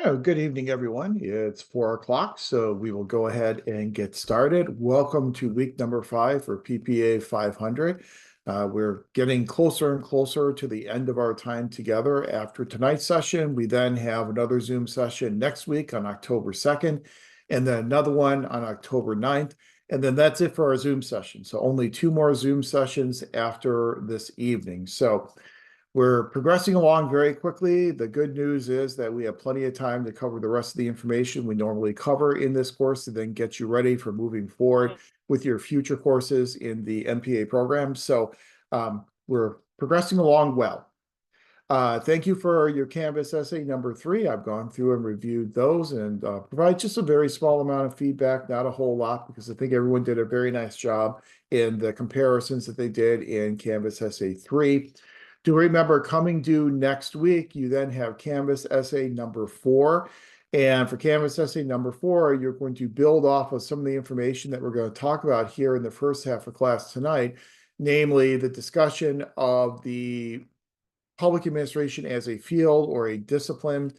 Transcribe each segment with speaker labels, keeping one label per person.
Speaker 1: Oh, good evening, everyone. It's 4 o'clock, so we will go ahead and get started. Welcome to week number 5 for PPA 500. We're getting closer and closer to the end of our time together. After tonight's session, we then have another Zoom session next week on October 2nd, and then another one on October 9th. And then that's it for our Zoom session. So only 2 more Zoom sessions after this evening. So we're progressing along very quickly. The good news is that we have plenty of time to cover the rest of the information we normally cover in this course to then get you ready for moving forward with your future courses in the MPA program. So we're progressing along well. Thank you for your Canvas essay number 3. I've gone through and reviewed those and provide just a very small amount of feedback, not a whole lot, because I think everyone did a very nice job in the comparisons that they did in Canvas essay 3. Do remember, coming due next week, you then have Canvas essay number 4. And for Canvas essay number 4, you're going to build off of some of the information that we're going to talk about here in the first half of class tonight, namely the discussion of the public administration as a field or a discipline.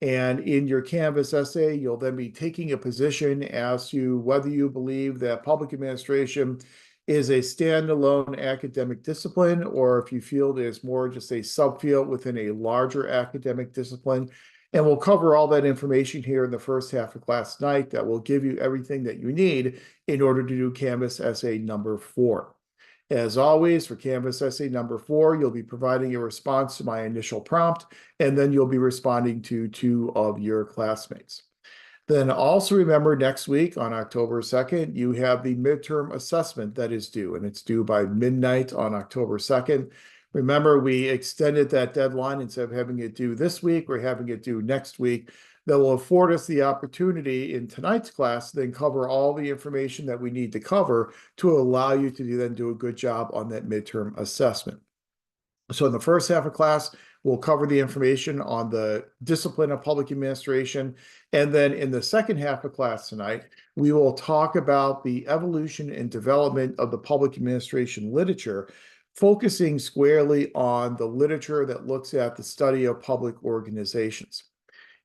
Speaker 1: And in your Canvas essay, you'll then be taking a position as to whether you believe that public administration is a standalone academic discipline, or if you feel it is more just a subfield within a larger academic discipline. And we'll cover all that information here in the first half of class tonight that will give you everything that you need in order to do Canvas essay number 4. As always, for Canvas essay number 4, you'll be providing a response to my initial prompt, and then you'll be responding to 2 of your classmates. Then also remember, next week on October 2nd, you have the midterm assessment that is due, and it's due by midnight on October 2nd. Remember, we extended that deadline. Instead of having it due this week, we're having it due next week. That will afford us the opportunity in tonight's class to then cover all the information that we need to cover to allow you to then do a good job on that midterm assessment. So in the first half of class, we'll cover the information on the discipline of public administration. And then in the second half of class tonight, we will talk about the evolution and development of the public administration literature, focusing squarely on the literature that looks at the study of public organizations.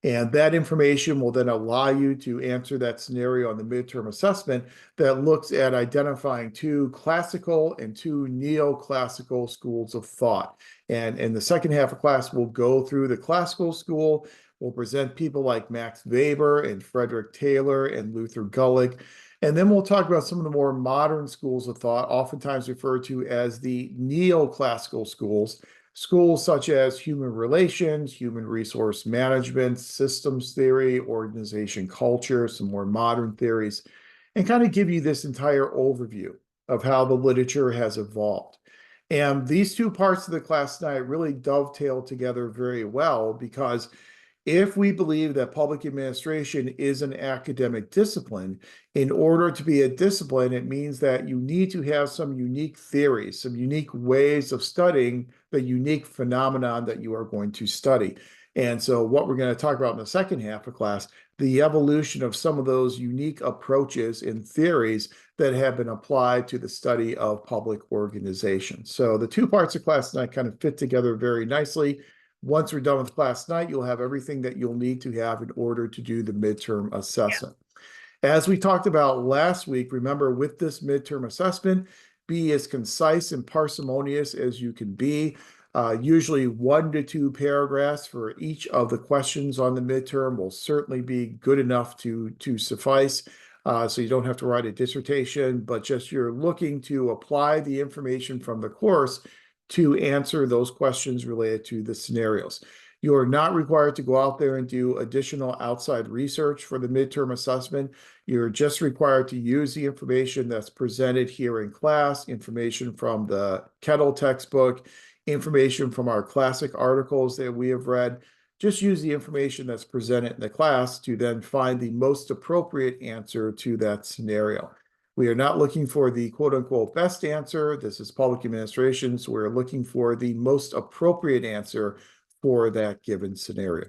Speaker 1: And that information will then allow you to answer that scenario on the midterm assessment that looks at identifying 2 classical and 2 neoclassical schools of thought. And in the second half of class, we'll go through the classical school. We'll present people like Max Weber and Frederick Taylor and Luther Gulick. And then we'll talk about some of the more modern schools of thought, oftentimes referred to as the neoclassical schools. Schools such as human relations, human resource management, systems theory, organization culture, some more modern theories, and kind of give you this entire overview of how the literature has evolved. And these 2 parts of the class tonight really dovetail together very well, because if we believe that public administration is an academic discipline, in order to be a discipline, it means that you need to have some unique theories, some unique ways of studying the unique phenomenon that you are going to study. And so what we're going to talk about in the second half of class, the evolution of some of those unique approaches and theories that have been applied to the study of public organizations. So the 2 parts of class tonight kind of fit together very nicely. Once we're done with class tonight, you'll have everything that you'll need to have in order to do the midterm assessment. As we talked about last week, remember, with this midterm assessment, be as concise and parsimonious as you can be. Usually 1 to 2 paragraphs for each of the questions on the midterm will certainly be good enough to suffice. So you don't have to write a dissertation, but just you're looking to apply the information from the course to answer those questions related to the scenarios. You are not required to go out there and do additional outside research for the midterm assessment. You're just required to use the information that's presented here in class, information from the Kettle textbook, information from our classic articles that we have read. Just use the information that's presented in the class to then find the most appropriate answer to that scenario. We are not looking for the quote-unquote best answer. This is public administration, so we're looking for the most appropriate answer for that given scenario.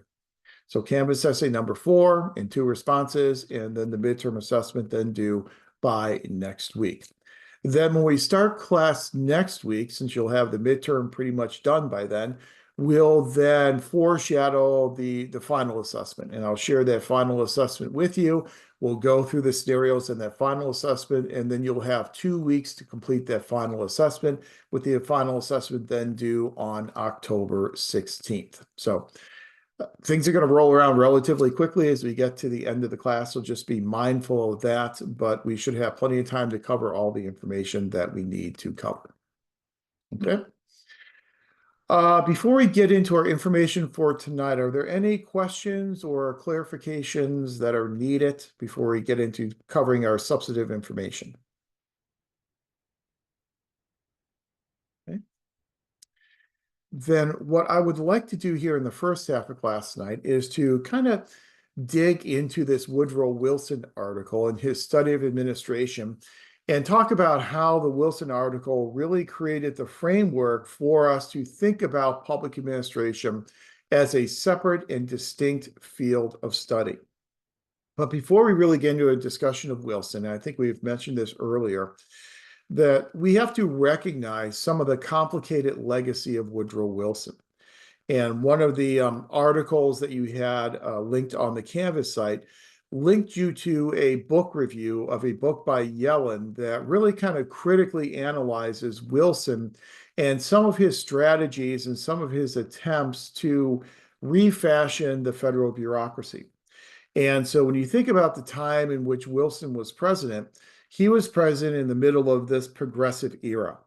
Speaker 1: So Canvas essay number 4 and 2 responses, and then the midterm assessment then due by next week. Then when we start class next week, since you'll have the midterm pretty much done by then, will then foreshadow the final assessment. And I'll share that final assessment with you. We'll go through the scenarios in that final assessment, and then you'll have 2 weeks to complete that final assessment, with the final assessment then due on October 16th. So things are going to roll around relatively quickly as we get to the end of the class, so just be mindful of that, but we should have plenty of time to cover all the information that we need to cover. Okay. Before we get into our information for tonight, are there any questions or clarifications that are needed before we get into covering our substantive information? Okay. Then what I would like to do here in the first half of class tonight is to kind of dig into this Woodrow Wilson article and his study of administration, and talk about how the Wilson article really created the framework for us to think about public administration as a separate and distinct field of study. But before we really get into a discussion of Wilson, and I think we've mentioned this earlier, that we have to recognize some of the complicated legacy of Woodrow Wilson. And one of the articles that you had linked on the Canvas site linked you to a book review of a book by Yellen that really kind of critically analyzes Wilson and some of his strategies and some of his attempts to refashion the federal bureaucracy. And so when you think about the time in which Wilson was president, he was president in the middle of this progressive era.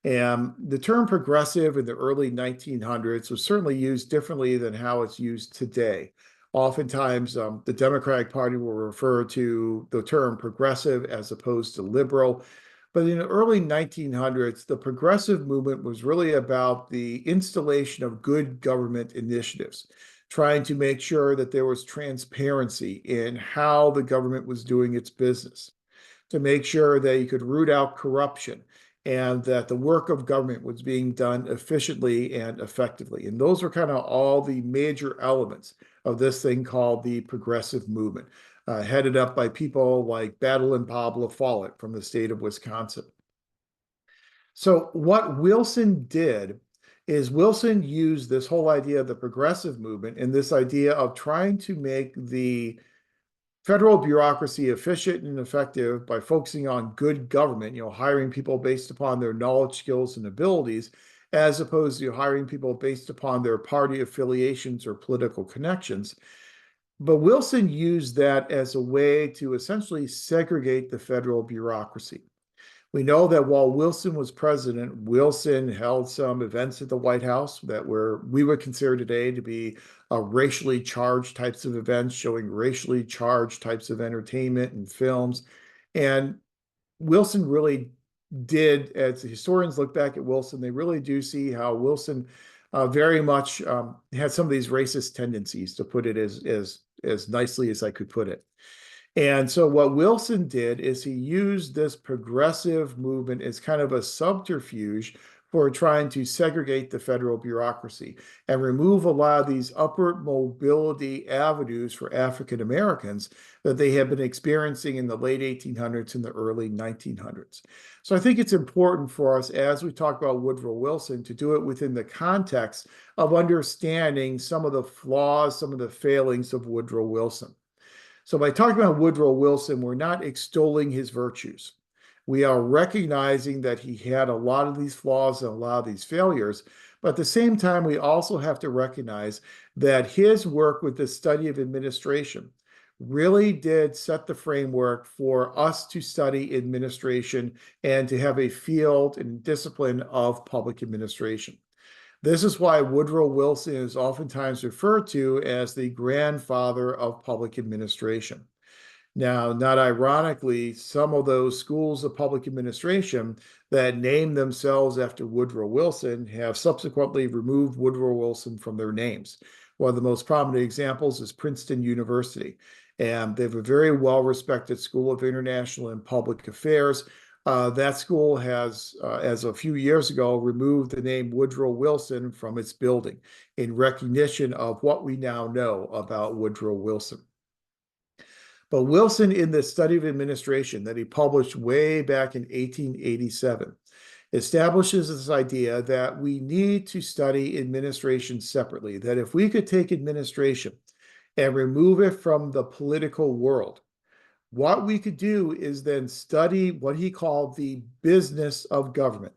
Speaker 1: And the term progressive in the early 1900s was certainly used differently than how it's used today. Oftentimes, the Democratic Party will refer to the term progressive as opposed to liberal. But in the early 1900s, the progressive movement was really about the installation of good government initiatives, trying to make sure that there was transparency in how the government was doing its business, to make sure that you could root out corruption, and that the work of government was being done efficiently and effectively. And those were kind of all the major elements of this thing called the progressive movement, headed up by people like Battle and Pablo Follett from the state of Wisconsin. So what Wilson did is Wilson used this whole idea of the progressive movement and this idea of trying to make the federal bureaucracy efficient and effective by focusing on good government, hiring people based upon their knowledge, skills, and abilities, as opposed to hiring people based upon their party affiliations or political connections. But Wilson used that as a way to essentially segregate the federal bureaucracy. We know that while Wilson was president, Wilson held some events at the White House that we would consider today to be racially charged types of events, showing racially charged types of entertainment and films. And Wilson really did, as the historians look back at Wilson, they really do see how Wilson very much had some of these racist tendencies, to put it as nicely as I could put it. And so what Wilson did is he used this progressive movement as kind of a subterfuge for trying to segregate the federal bureaucracy and remove a lot of these upward mobility avenues for African Americans that they had been experiencing in the late 1800s and the early 1900s. So I think it's important for us, as we talk about Woodrow Wilson, to do it within the context of understanding some of the flaws, some of the failings of Woodrow Wilson. So by talking about Woodrow Wilson, we're not extolling his virtues. We are recognizing that he had a lot of these flaws and a lot of these failures. But at the same time, we also have to recognize that his work with the study of administration really did set the framework for us to study administration and to have a field and discipline of public administration. This is why Woodrow Wilson is oftentimes referred to as the grandfather of public administration. Now, not ironically, some of those schools of public administration that name themselves after Woodrow Wilson have subsequently removed Woodrow Wilson from their names. One of the most prominent examples is Princeton University, and they have a very well-respected School of International and Public Affairs. That school has, as a few years ago, removed the name Woodrow Wilson from its building in recognition of what we now know about Woodrow Wilson. But Wilson, in the study of administration that he published way back in 1887, establishes this idea that we need to study administration separately, that if we could take administration and remove it from the political world, what we could do is then study what he called the business of government.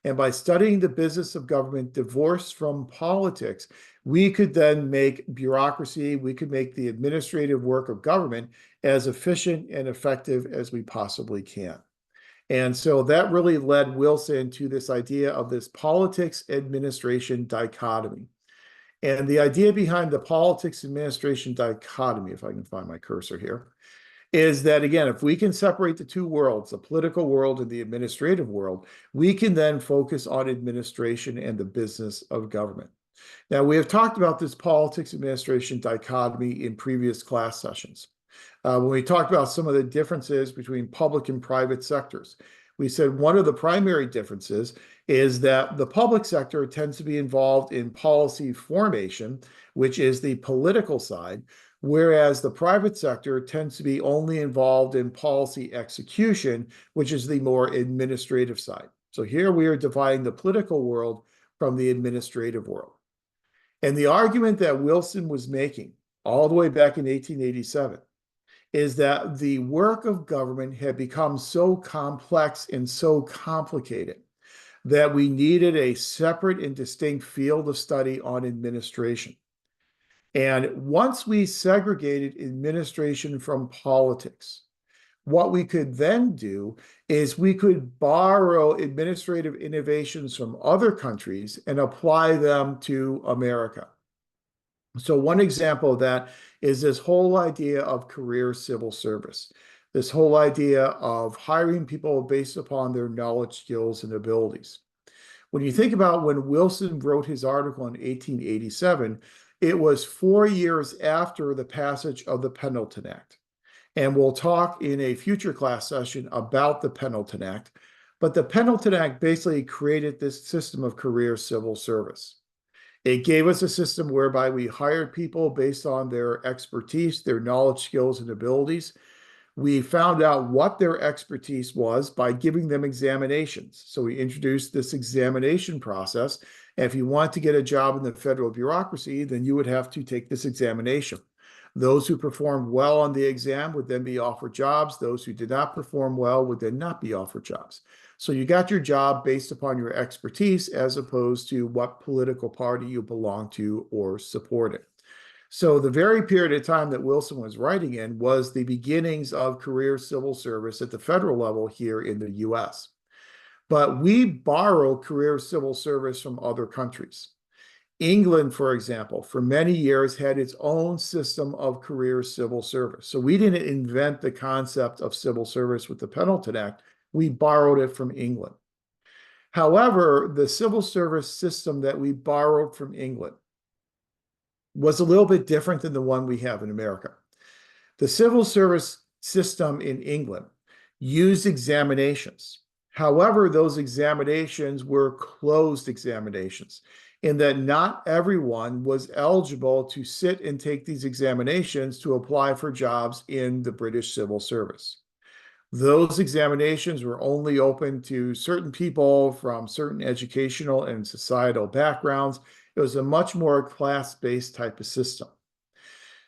Speaker 1: And by studying the business of government divorced from politics, we could then make bureaucracy, we could make the administrative work of government as efficient and effective as we possibly can. And so that really led Wilson to this idea of this politics administration dichotomy. And the idea behind the politics administration dichotomy, if I can find my cursor here, is that, again, if we can separate the two worlds, the political world and the administrative world, we can then focus on administration and the business of government. Now, we have talked about this politics administration dichotomy in previous class sessions. When we talked about some of the differences between public and private sectors, we said one of the primary differences is that the public sector tends to be involved in policy formation, which is the political side, whereas the private sector tends to be only involved in policy execution, which is the more administrative side. So here we are dividing the political world from the administrative world. And the argument that Wilson was making all the way back in 1887 is that the work of government had become so complex and so complicated that we needed a separate and distinct field of study on administration. And once we segregated administration from politics, what we could then do is we could borrow administrative innovations from other countries and apply them to America. So one example of that is this whole idea of career civil service, this whole idea of hiring people based upon their knowledge, skills, and abilities. When you think about when Wilson wrote his article in 1887, it was 4 years after the passage of the Pendleton Act. And we'll talk in a future class session about the Pendleton Act. But the Pendleton Act basically created this system of career civil service. It gave us a system whereby we hired people based on their expertise, their knowledge, skills, and abilities. We found out what their expertise was by giving them examinations. So we introduced this examination process. And if you want to get a job in the federal bureaucracy, then you would have to take this examination. Those who performed well on the exam would then be offered jobs. Those who did not perform well would then not be offered jobs. So you got your job based upon your expertise as opposed to what political party you belong to or supported. So the very period of time that Wilson was writing in was the beginnings of career civil service at the federal level here in the US. But we borrow career civil service from other countries. England, for example, for many years had its own system of career civil service. So we didn't invent the concept of civil service with the Pendleton Act. We borrowed it from England. However, the civil service system that we borrowed from England was a little bit different than the one we have in America. The civil service system in England used examinations. However, those examinations were closed examinations, in that not everyone was eligible to sit and take these examinations to apply for jobs in the British civil service. Those examinations were only open to certain people from certain educational and societal backgrounds. It was a much more class-based type of system.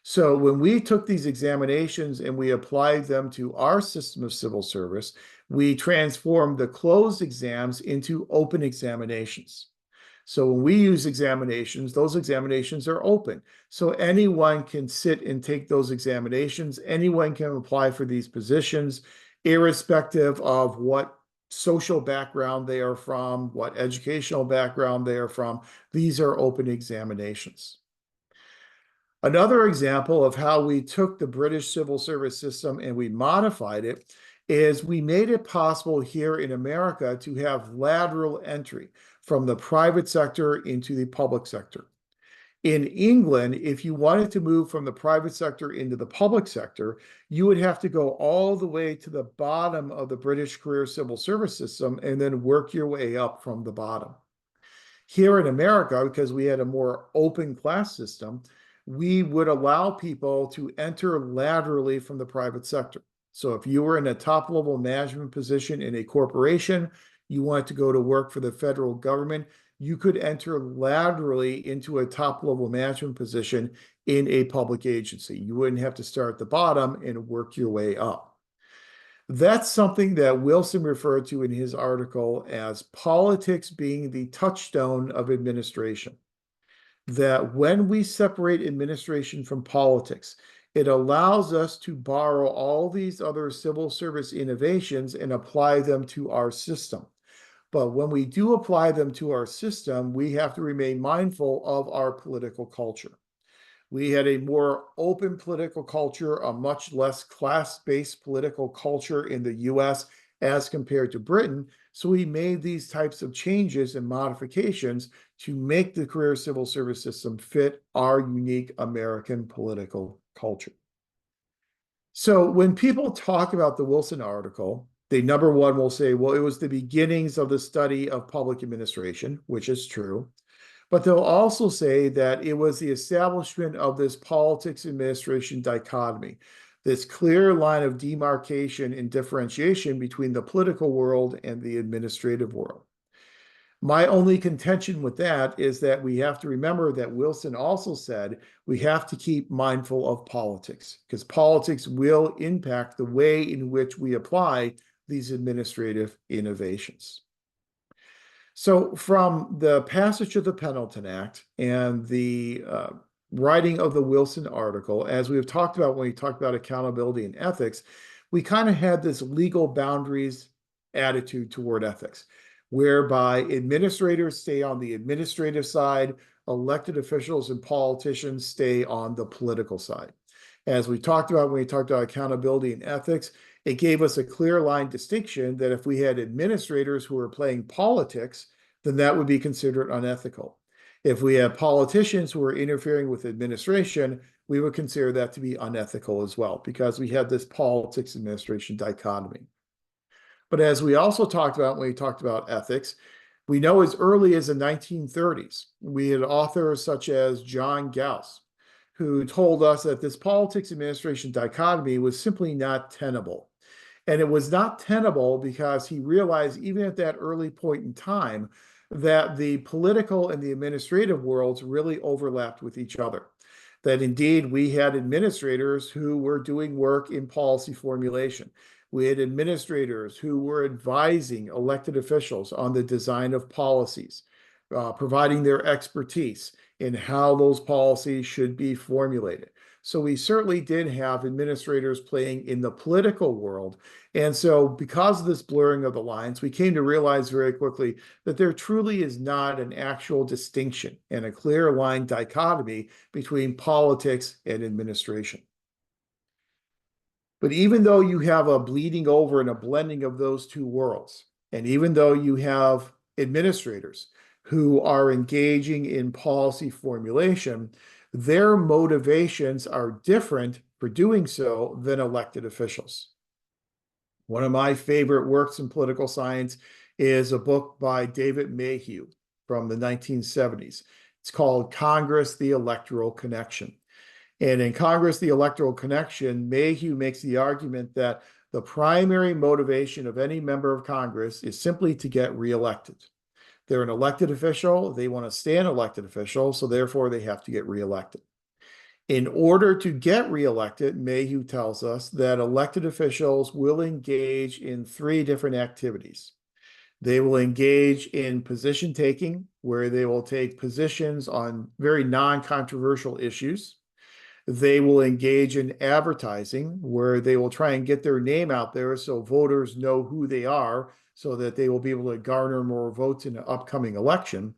Speaker 1: So when we took these examinations and we applied them to our system of civil service, we transformed the closed exams into open examinations. So when we use examinations, those examinations are open. So anyone can sit and take those examinations. Anyone can apply for these positions, irrespective of what social background they are from, what educational background they are from. These are open examinations. Another example of how we took the British civil service system and we modified it is we made it possible here in America to have lateral entry from the private sector into the public sector. In England, if you wanted to move from the private sector into the public sector, you would have to go all the way to the bottom of the British career civil service system and then work your way up from the bottom. Here in America, because we had a more open class system, we would allow people to enter laterally from the private sector. So if you were in a top level management position in a corporation, you wanted to go to work for the federal government, you could enter laterally into a top level management position in a public agency. You wouldn't have to start at the bottom and work your way up. That's something that Wilson referred to in his article as politics being the touchstone of administration. That when we separate administration from politics, it allows us to borrow all these other civil service innovations and apply them to our system. But when we do apply them to our system, we have to remain mindful of our political culture. We had a more open political culture, a much less class-based political culture in the US as compared to Britain. So we made these types of changes and modifications to make the career civil service system fit our unique American political culture. So when people talk about the Wilson article, they number one will say, well, it was the beginnings of the study of public administration, which is true. But they'll also say that it was the establishment of this politics administration dichotomy, this clear line of demarcation and differentiation between the political world and the administrative world. My only contention with that is that we have to remember that Wilson also said we have to keep mindful of politics, because politics will impact the way in which we apply these administrative innovations. So from the passage of the Pendleton Act and the writing of the Wilson article, as we have talked about when we talked about accountability and ethics, we kind of had this legal boundaries attitude toward ethics, whereby administrators stay on the administrative side, elected officials and politicians stay on the political side. As we talked about when we talked about accountability and ethics, it gave us a clear line distinction that if we had administrators who were playing politics, then that would be considered unethical. If we had politicians who were interfering with administration, we would consider that to be unethical as well, because we had this politics administration dichotomy. But as we also talked about when we talked about ethics, we know as early as the 1930s, we had authors such as John Gauss, who told us that this politics administration dichotomy was simply not tenable. And it was not tenable because he realized, even at that early point in time, that the political and the administrative worlds really overlapped with each other. That indeed we had administrators who were doing work in policy formulation. We had administrators who were advising elected officials on the design of policies, providing their expertise in how those policies should be formulated. So we certainly did have administrators playing in the political world. And so because of this blurring of the lines, we came to realize very quickly that there truly is not an actual distinction and a clear line dichotomy between politics and administration. But even though you have a bleeding over and a blending of those two worlds, and even though you have administrators who are engaging in policy formulation, their motivations are different for doing so than elected officials. One of my favorite works in political science is a book by David Mayhew from the 1970s. It's called Congress, the Electoral Connection. And in Congress, the Electoral Connection, Mayhew makes the argument that the primary motivation of any member of Congress is simply to get reelected. They're an elected official. They want to stay an elected official, so therefore they have to get reelected. In order to get reelected, Mayhew tells us that elected officials will engage in three different activities. They will engage in position taking, where they will take positions on very non-controversial issues. They will engage in advertising, where they will try and get their name out there so voters know who they are, so that they will be able to garner more votes in an upcoming election.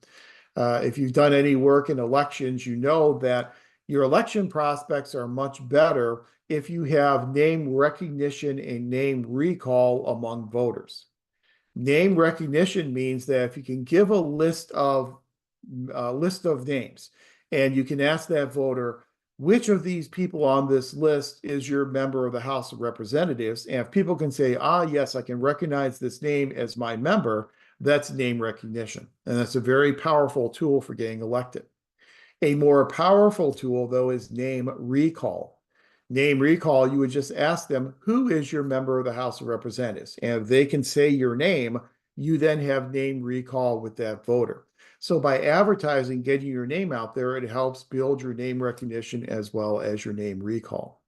Speaker 1: If you've done any work in elections, you know that your election prospects are much better if you have name recognition and name recall among voters. Name recognition means that if you can give a list of names and you can ask that voter, which of these people on this list is your member of the House of Representatives? And if people can say, yes, I can recognize this name as my member, that's name recognition. And that's a very powerful tool for getting elected. A more powerful tool, though, is name recall. Name recall, you would just ask them, who is your member of the House of Representatives? And if they can say your name, you then have name recall with that voter. So by advertising, getting your name out there, it helps build your name recognition as well as your name recall.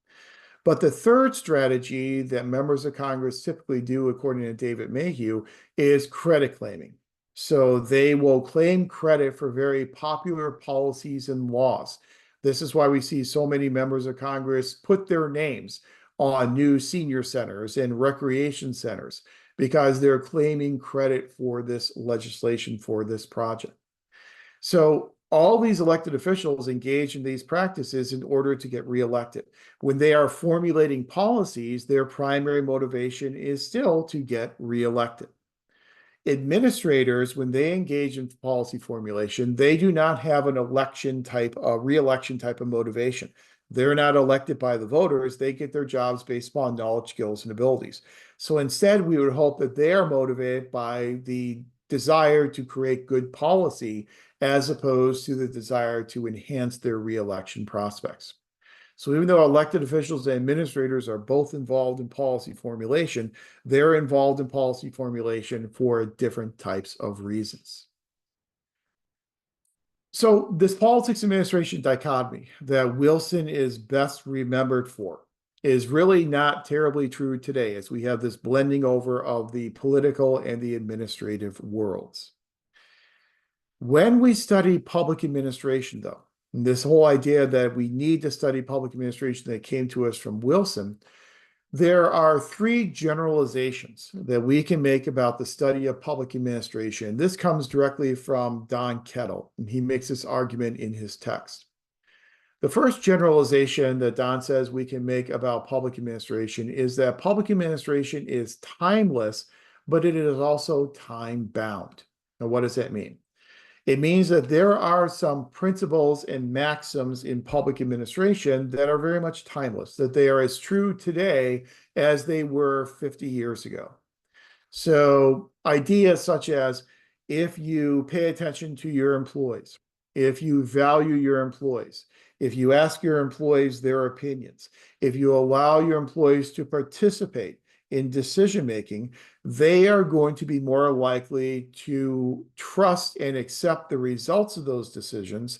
Speaker 1: But the third strategy that members of Congress typically do, according to David Mayhew, is credit claiming. So they will claim credit for very popular policies and laws. This is why we see so many members of Congress put their names on new senior centers and recreation centers because they're claiming credit for this legislation, for this project. So all these elected officials engage in these practices in order to get reelected. When they are formulating policies, their primary motivation is still to get reelected. Administrators, when they engage in policy formulation, they do not have an election type, a reelection type of motivation. They're not elected by the voters. They get their jobs based upon knowledge, skills, and abilities. So instead, we would hope that they are motivated by the desire to create good policy as opposed to the desire to enhance their reelection prospects. So even though elected officials and administrators are both involved in policy formulation, they're involved in policy formulation for different types of reasons. So this politics administration dichotomy that Wilson is best remembered for is really not terribly true today, as we have this blending over of the political and the administrative worlds. When we study public administration, though, this whole idea that we need to study public administration that came to us from Wilson, there are three generalizations that we can make about the study of public administration. This comes directly from Don Kettle, and he makes this argument in his text. The first generalization that Don says we can make about public administration is that public administration is timeless, but it is also time-bound. Now, what does that mean? It means that there are some principles and maxims in public administration that are very much timeless, that they are as true today as they were 50 years ago. So ideas such as if you pay attention to your employees, if you value your employees, if you ask your employees their opinions, if you allow your employees to participate in decision-making, they are going to be more likely to trust and accept the results of those decisions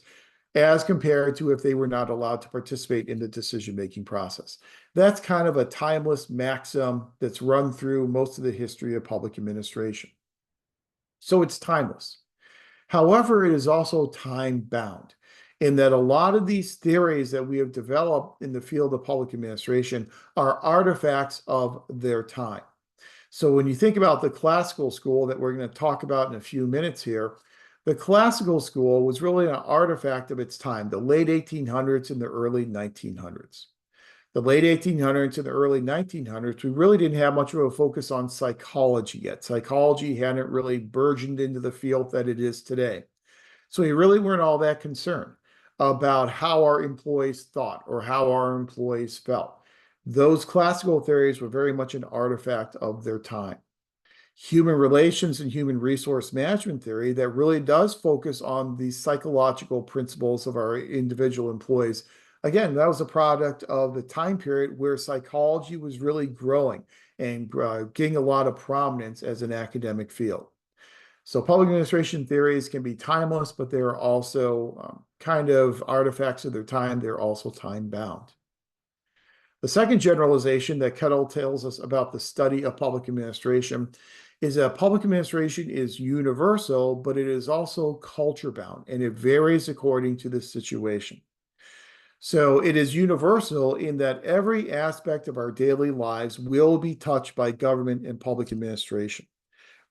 Speaker 1: as compared to if they were not allowed to participate in the decision-making process. That's kind of a timeless maxim that's run through most of the history of public administration. So it's timeless. However, it is also time-bound in that a lot of these theories that we have developed in the field of public administration are artifacts of their time. So when you think about the classical school that we're going to talk about in a few minutes here, the classical school was really an artifact of its time, the late 1800s and the early 1900s. The late 1800s and the early 1900s, we really didn't have much of a focus on psychology yet. Psychology hadn't really burgeoned into the field that it is today. So we really weren't all that concerned about how our employees thought or how our employees felt. Those classical theories were very much an artifact of their time. Human relations and human resource management theory that really does focus on the psychological principles of our individual employees. Again, that was a product of the time period where psychology was really growing and getting a lot of prominence as an academic field. So public administration theories can be timeless, but they are also kind of artifacts of their time. They're also time-bound. The second generalization that Kettle tells us about the study of public administration is that public administration is universal, but it is also culture-bound, and it varies according to the situation. So it is universal in that every aspect of our daily lives will be touched by government and public administration,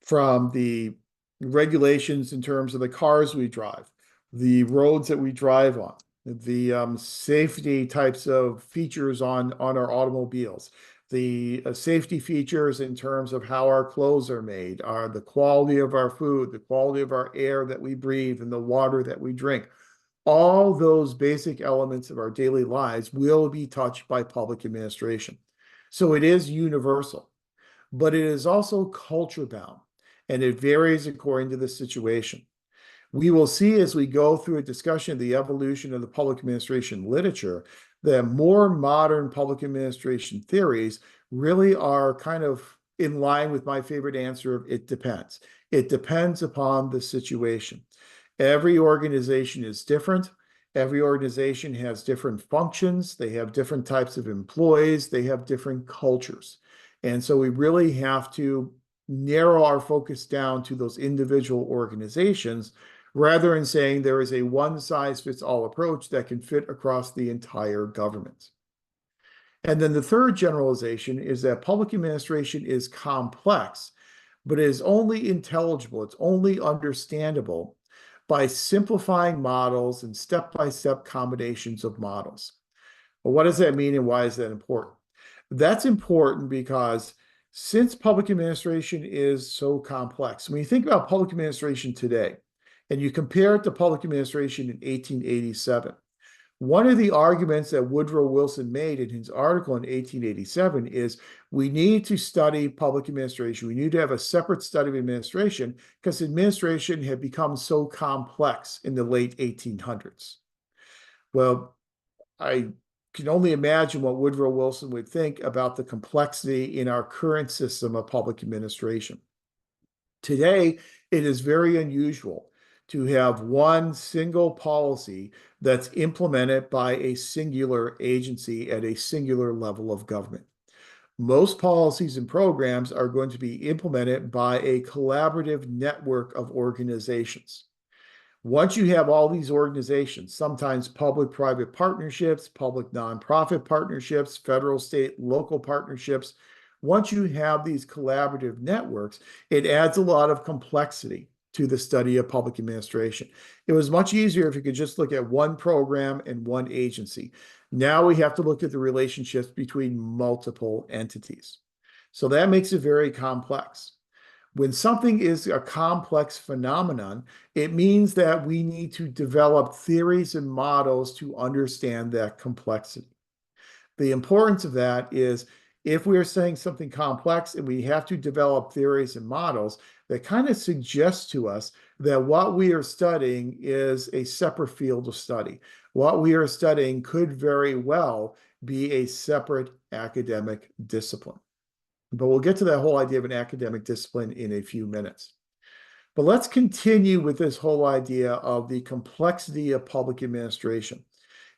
Speaker 1: from the regulations in terms of the cars we drive, the roads that we drive on, the safety types of features on our automobiles, the safety features in terms of how our clothes are made, the quality of our food, the quality of our air that we breathe, and the water that we drink. All those basic elements of our daily lives will be touched by public administration. So it is universal, but it is also culture bound, and it varies according to the situation. We will see as we go through a discussion of the evolution of the public administration literature that more modern public administration theories really are kind of in line with my favorite answer of it depends. It depends upon the situation. Every organization is different. Every organization has different functions. They have different types of employees. They have different cultures. And so we really have to narrow our focus down to those individual organizations rather than saying there is a one-size-fits-all approach that can fit across the entire government. And then the third generalization is that public administration is complex, but it is only intelligible, it's only understandable by simplifying models and step-by-step combinations of models. Well, what does that mean and why is that important? That's important because since public administration is so complex, when you think about public administration today and you compare it to public administration in 1887, one of the arguments that Woodrow Wilson made in his article in 1887 is we need to study public administration. We need to have a separate study of administration because administration had become so complex in the late 1800s. Well, I can only imagine what Woodrow Wilson would think about the complexity in our current system of public administration. Today, it is very unusual to have one single policy that's implemented by a singular agency at a singular level of government. Most policies and programs are going to be implemented by a collaborative network of organizations. Once you have all these organizations, sometimes public-private partnerships, public nonprofit partnerships, federal, state, local partnerships, once you have these collaborative networks, it adds a lot of complexity to the study of public administration. It was much easier if you could just look at one program and one agency. Now we have to look at the relationships between multiple entities. So that makes it very complex. When something is a complex phenomenon, it means that we need to develop theories and models to understand that complexity. The importance of that is if we're saying something complex and we have to develop theories and models, that kind of suggests to us that what we are studying is a separate field of study. What we are studying could very well be a separate academic discipline. But we'll get to that whole idea of an academic discipline in a few minutes. But let's continue with this whole idea of the complexity of public administration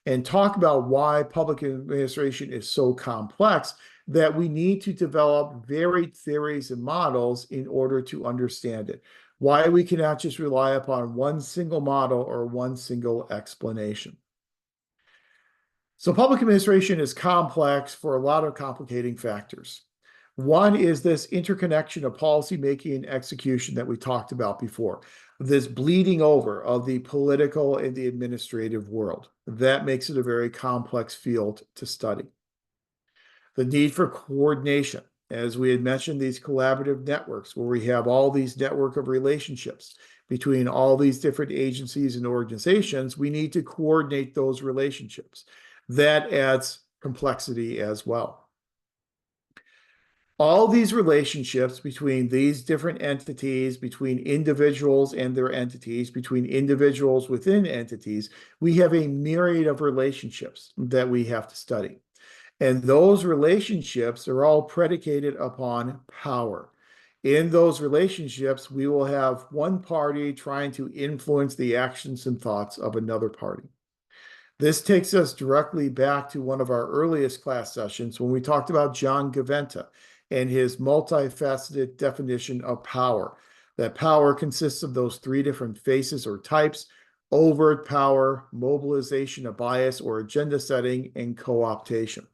Speaker 1: and talk about why public administration is so complex that we need to develop varied theories and models in order to understand it. Why we cannot just rely upon one single model or one single explanation. So public administration is complex for a lot of complicating factors. One is this interconnection of policymaking and execution that we talked about before, this bleeding over of the political and the administrative world. That makes it a very complex field to study. The need for coordination, as we had mentioned, these collaborative networks where we have all these network of relationships between all these different agencies and organizations, we need to coordinate those relationships. That adds complexity as well. All these relationships between these different entities, between individuals and their entities, between individuals within entities, we have a myriad of relationships that we have to study. And those relationships are all predicated upon power. In those relationships, we will have one party trying to influence the actions and thoughts of another party. This takes us directly back to one of our earliest class sessions when we talked about John Gaventa and his multifaceted definition of power. That power consists of those three different faces or types: overt power, mobilization of bias or agenda setting, and co-optation.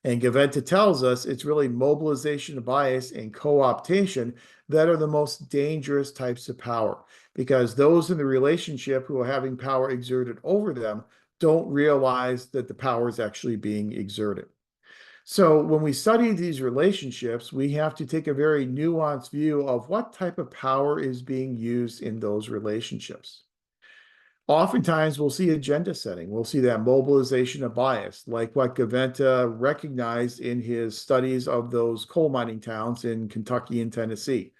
Speaker 1: And Gaventa tells us it's really mobilization of bias and co-optation that are the most dangerous types of power, because those in the relationship who are having power exerted over them don't realize that the power is actually being exerted. So when we study these relationships, we have to take a very nuanced view of what type of power is being used in those relationships. Oftentimes, we'll see agenda setting. We'll see that mobilization of bias, like what Gaventa recognized in his studies of those coal mining towns in Kentucky and Tennessee.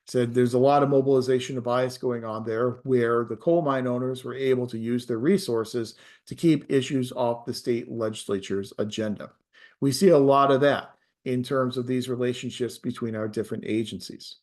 Speaker 1: Said there's a lot of mobilization of bias going on there where the coal mine owners were able to use their resources to keep issues off the state legislature's agenda. We see a lot of that. in terms of these relationships between our different agencies.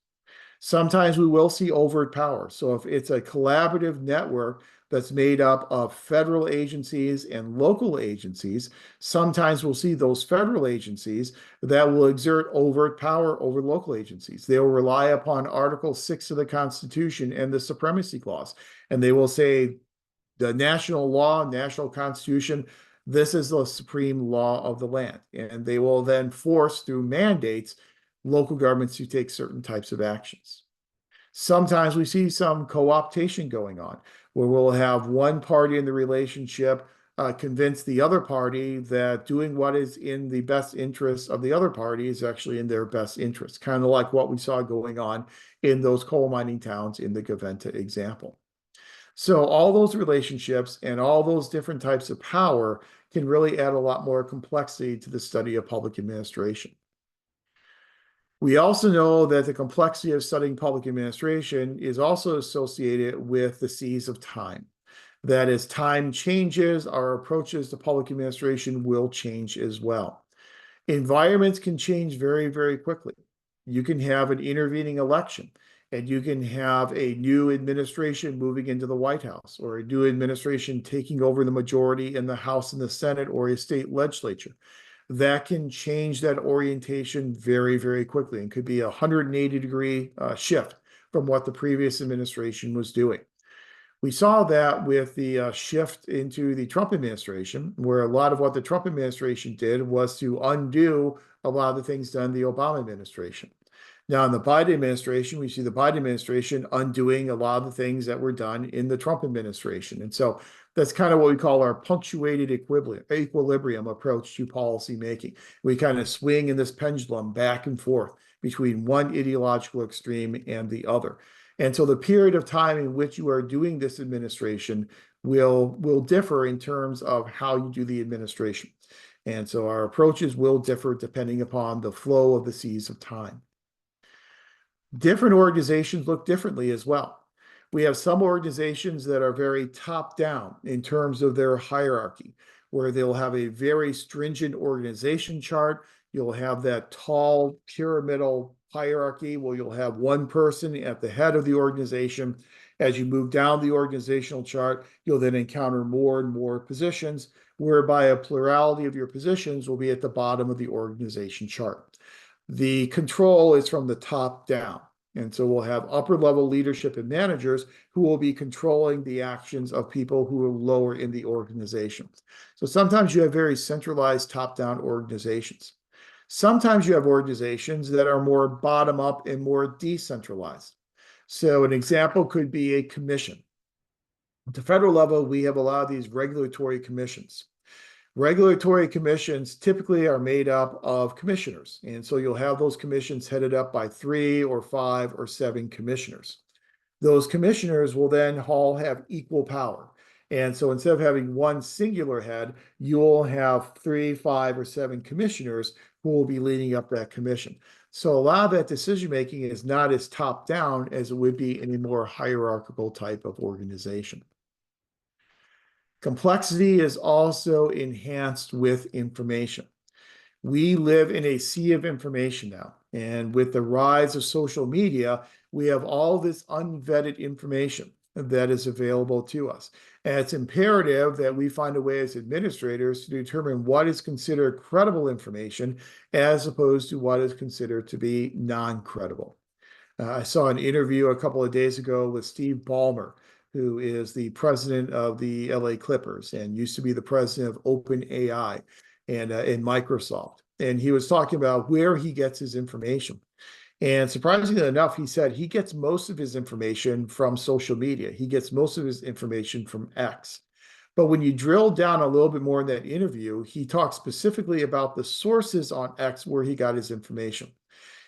Speaker 1: Sometimes we will see overt power. So if it's a collaborative network that's made up of federal agencies and local agencies, sometimes we'll see those federal agencies that will exert overt power over local agencies. They will rely upon Article 6 of the Constitution and the Supremacy Clause, and they will say the national law, national constitution, this is the supreme law of the land. And they will then force through mandates local governments to take certain types of actions. Sometimes we see some co-optation going on, where we'll have one party in the relationship convince the other party that doing what is in the best interest of the other party is actually in their best interest, kind of like what we saw going on in those coal mining towns in the Gaventa example. So all those relationships and all those different types of power can really add a lot more complexity to the study of public administration. We also know that the complexity of studying public administration is also associated with the seas of time. That as time changes, our approaches to public administration will change as well. Environments can change very, very quickly. You can have an intervening election, and you can have a new administration moving into the White House, or a new administration taking over the majority in the House and the Senate or a state legislature. That can change that orientation very, very quickly, and could be a 180-degree shift from what the previous administration was doing. We saw that with the shift into the Trump administration, where a lot of what the Trump administration did was to undo a lot of the things done in the Obama administration. Now, in the Biden administration, we see the Biden administration undoing a lot of the things that were done in the Trump administration. And so that's kind of what we call our punctuated equilibrium approach to policy making. We kind of swing in this pendulum back and forth between one ideological extreme and the other. And so the period of time in which you are doing this administration will differ in terms of how you do the administration. And so our approaches will differ depending upon the flow of the seas of time. Different organizations look differently as well. We have some organizations that are very top-down in terms of their hierarchy, where they'll have a very stringent organization chart. You'll have that tall pyramidal hierarchy where you'll have one person at the head of the organization. As you move down the organizational chart, you'll then encounter more and more positions, whereby a plurality of your positions will be at the bottom of the organization chart. The control is from the top down. And so we'll have upper level leadership and managers who will be controlling the actions of people who are lower in the organization. So sometimes you have very centralized top-down organizations. Sometimes you have organizations that are more bottom up and more decentralized. So an example could be a commission. At the federal level, we have a lot of these regulatory commissions. Regulatory commissions typically are made up of commissioners. And so you'll have those commissions headed up by 3 or 5 or 7 commissioners. Those commissioners will then all have equal power. And so instead of having one singular head, you'll have 3, 5, or 7 commissioners who will be leading up that commission. So a lot of that decision-making is not as top-down as it would be in a more hierarchical type of organization. Complexity is also enhanced with information. We live in a sea of information now. And with the rise of social media, we have all this unvetted information that is available to us. And it's imperative that we find a way as administrators to determine what is considered credible information as opposed to what is considered to be non-credible. I saw an interview a couple of days ago with Steve Ballmer, who is the president of the LA Clippers and used to be the president of OpenAI and Microsoft. And he was talking about where he gets his information. And surprisingly enough, he said he gets most of his information from social media. He gets most of his information from X. But when you drill down a little bit more in that interview, he talks specifically about the sources on X where he got his information.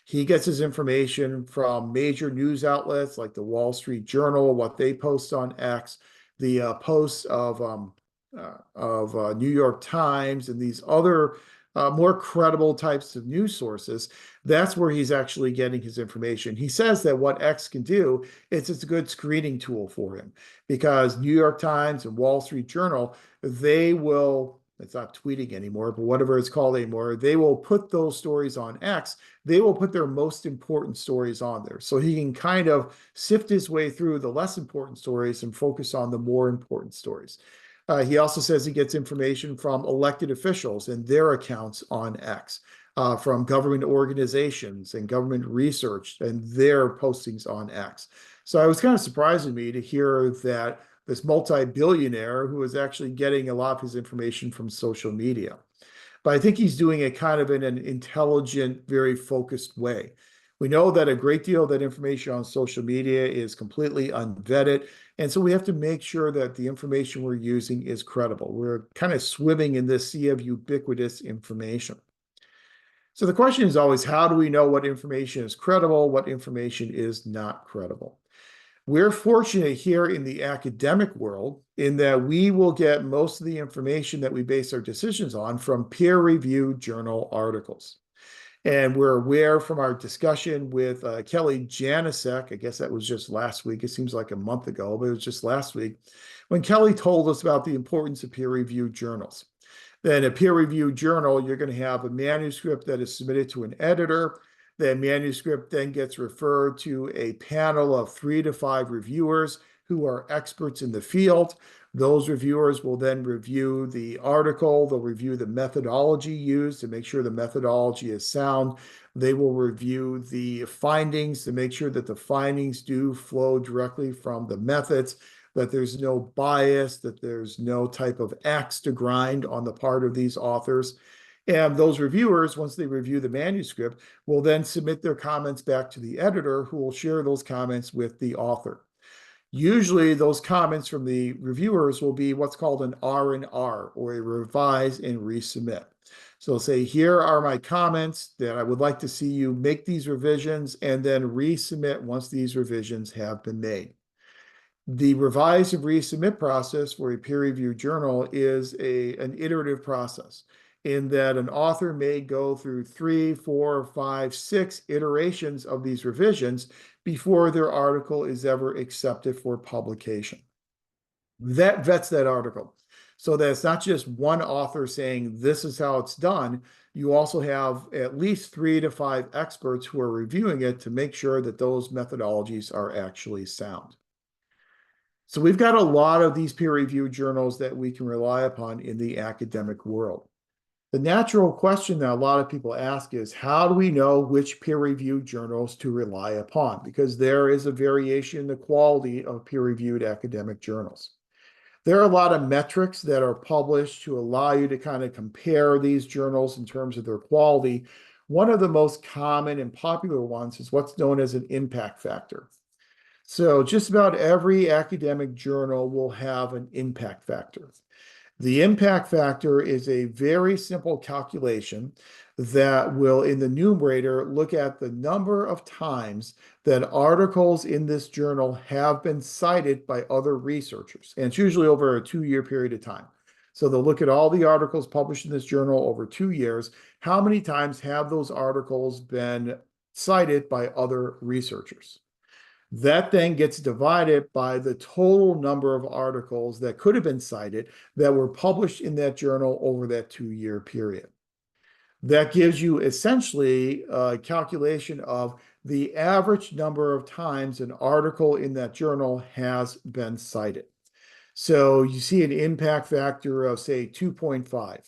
Speaker 1: He gets his information from major news outlets like the Wall Street Journal, what they post on X, the posts of New York Times and these other more credible types of news sources. That's where he's actually getting his information. He says that what X can do is it's a good screening tool for him because New York Times and Wall Street Journal, they will it's not tweeting anymore, but whatever it's called anymore, they will put those stories on X. They will put their most important stories on there. So he can kind of sift his way through the less important stories and focus on the more important stories. He also says he gets information from elected officials and their accounts on X, from government organizations and government research and their postings on X. So it was kind of surprising me to hear that this multi-billionaire who is actually getting a lot of his information from social media. But I think he's doing it kind of in an intelligent, very focused way. We know that a great deal of that information on social media is completely unvetted. And so we have to make sure that the information we're using is credible. We're kind of swimming in this sea of ubiquitous information. So the question is always, how do we know what information is credible, what information is not credible? We're fortunate here in the academic world in that we will get most of the information that we base our decisions on from peer-reviewed journal articles. And we're aware from our discussion with Kelly Janasek, I guess that was just last week. It seems like a month ago, but it was just last week, when Kelly told us about the importance of peer-reviewed journals. Then a peer-reviewed journal, you're going to have a manuscript that is submitted to an editor. That manuscript then gets referred to a panel of 3 to 5 reviewers who are experts in the field. Those reviewers will then review the article. They'll review the methodology used to make sure the methodology is sound. They will review the findings to make sure that the findings do flow directly from the methods, that there's no bias, that there's no type of axe to grind on the part of these authors. And those reviewers, once they review the manuscript, will then submit their comments back to the editor, who will share those comments with the author. Usually those comments from the reviewers will be what's called an R&R, or a revise and resubmit. So they'll say, here are my comments that I would like to see you make these revisions and then resubmit once these revisions have been made. The revise and resubmit process for a peer-reviewed journal is an iterative process, in that an author may go through 3, 4, 5, 6 iterations of these revisions before their article is ever accepted for publication. That vets that article, so that it's not just one author saying this is how it's done. You also have at least 3 to 5 experts who are reviewing it to make sure that those methodologies are actually sound. So we've got a lot of these peer-reviewed journals that we can rely upon in the academic world. The natural question that a lot of people ask is, how do we know which peer-reviewed journals to rely upon? Because there is a variation in the quality of peer-reviewed academic journals. There are a lot of metrics that are published to allow you to kind of compare these journals in terms of their quality. One of the most common and popular ones is what's known as an impact factor. So just about every academic journal will have an impact factor. The impact factor is a very simple calculation that will, in the numerator, look at the number of times that articles in this journal have been cited by other researchers. And it's usually over a 2-year period of time. So they'll look at all the articles published in this journal over 2 years. How many times have those articles been cited by other researchers? That then gets divided by the total number of articles that could have been cited that were published in that journal over that 2-year period. That gives you essentially a calculation of the average number of times an article in that journal has been cited. So you see an impact factor of, say, 2.5.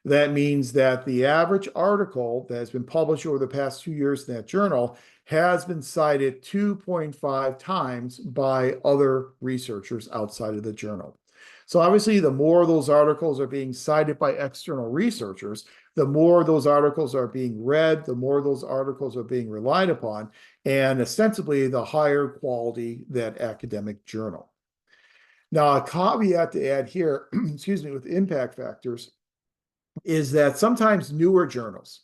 Speaker 1: That means that the average article that has been published over the past 2 years in that journal has been cited 2.5 times by other researchers outside of the journal. So obviously, the more those articles are being cited by external researchers, the more those articles are being read, the more those articles are being relied upon, and ostensibly the higher quality that academic journal. Now, a caveat to add here, excuse me, with impact factors is that sometimes newer journals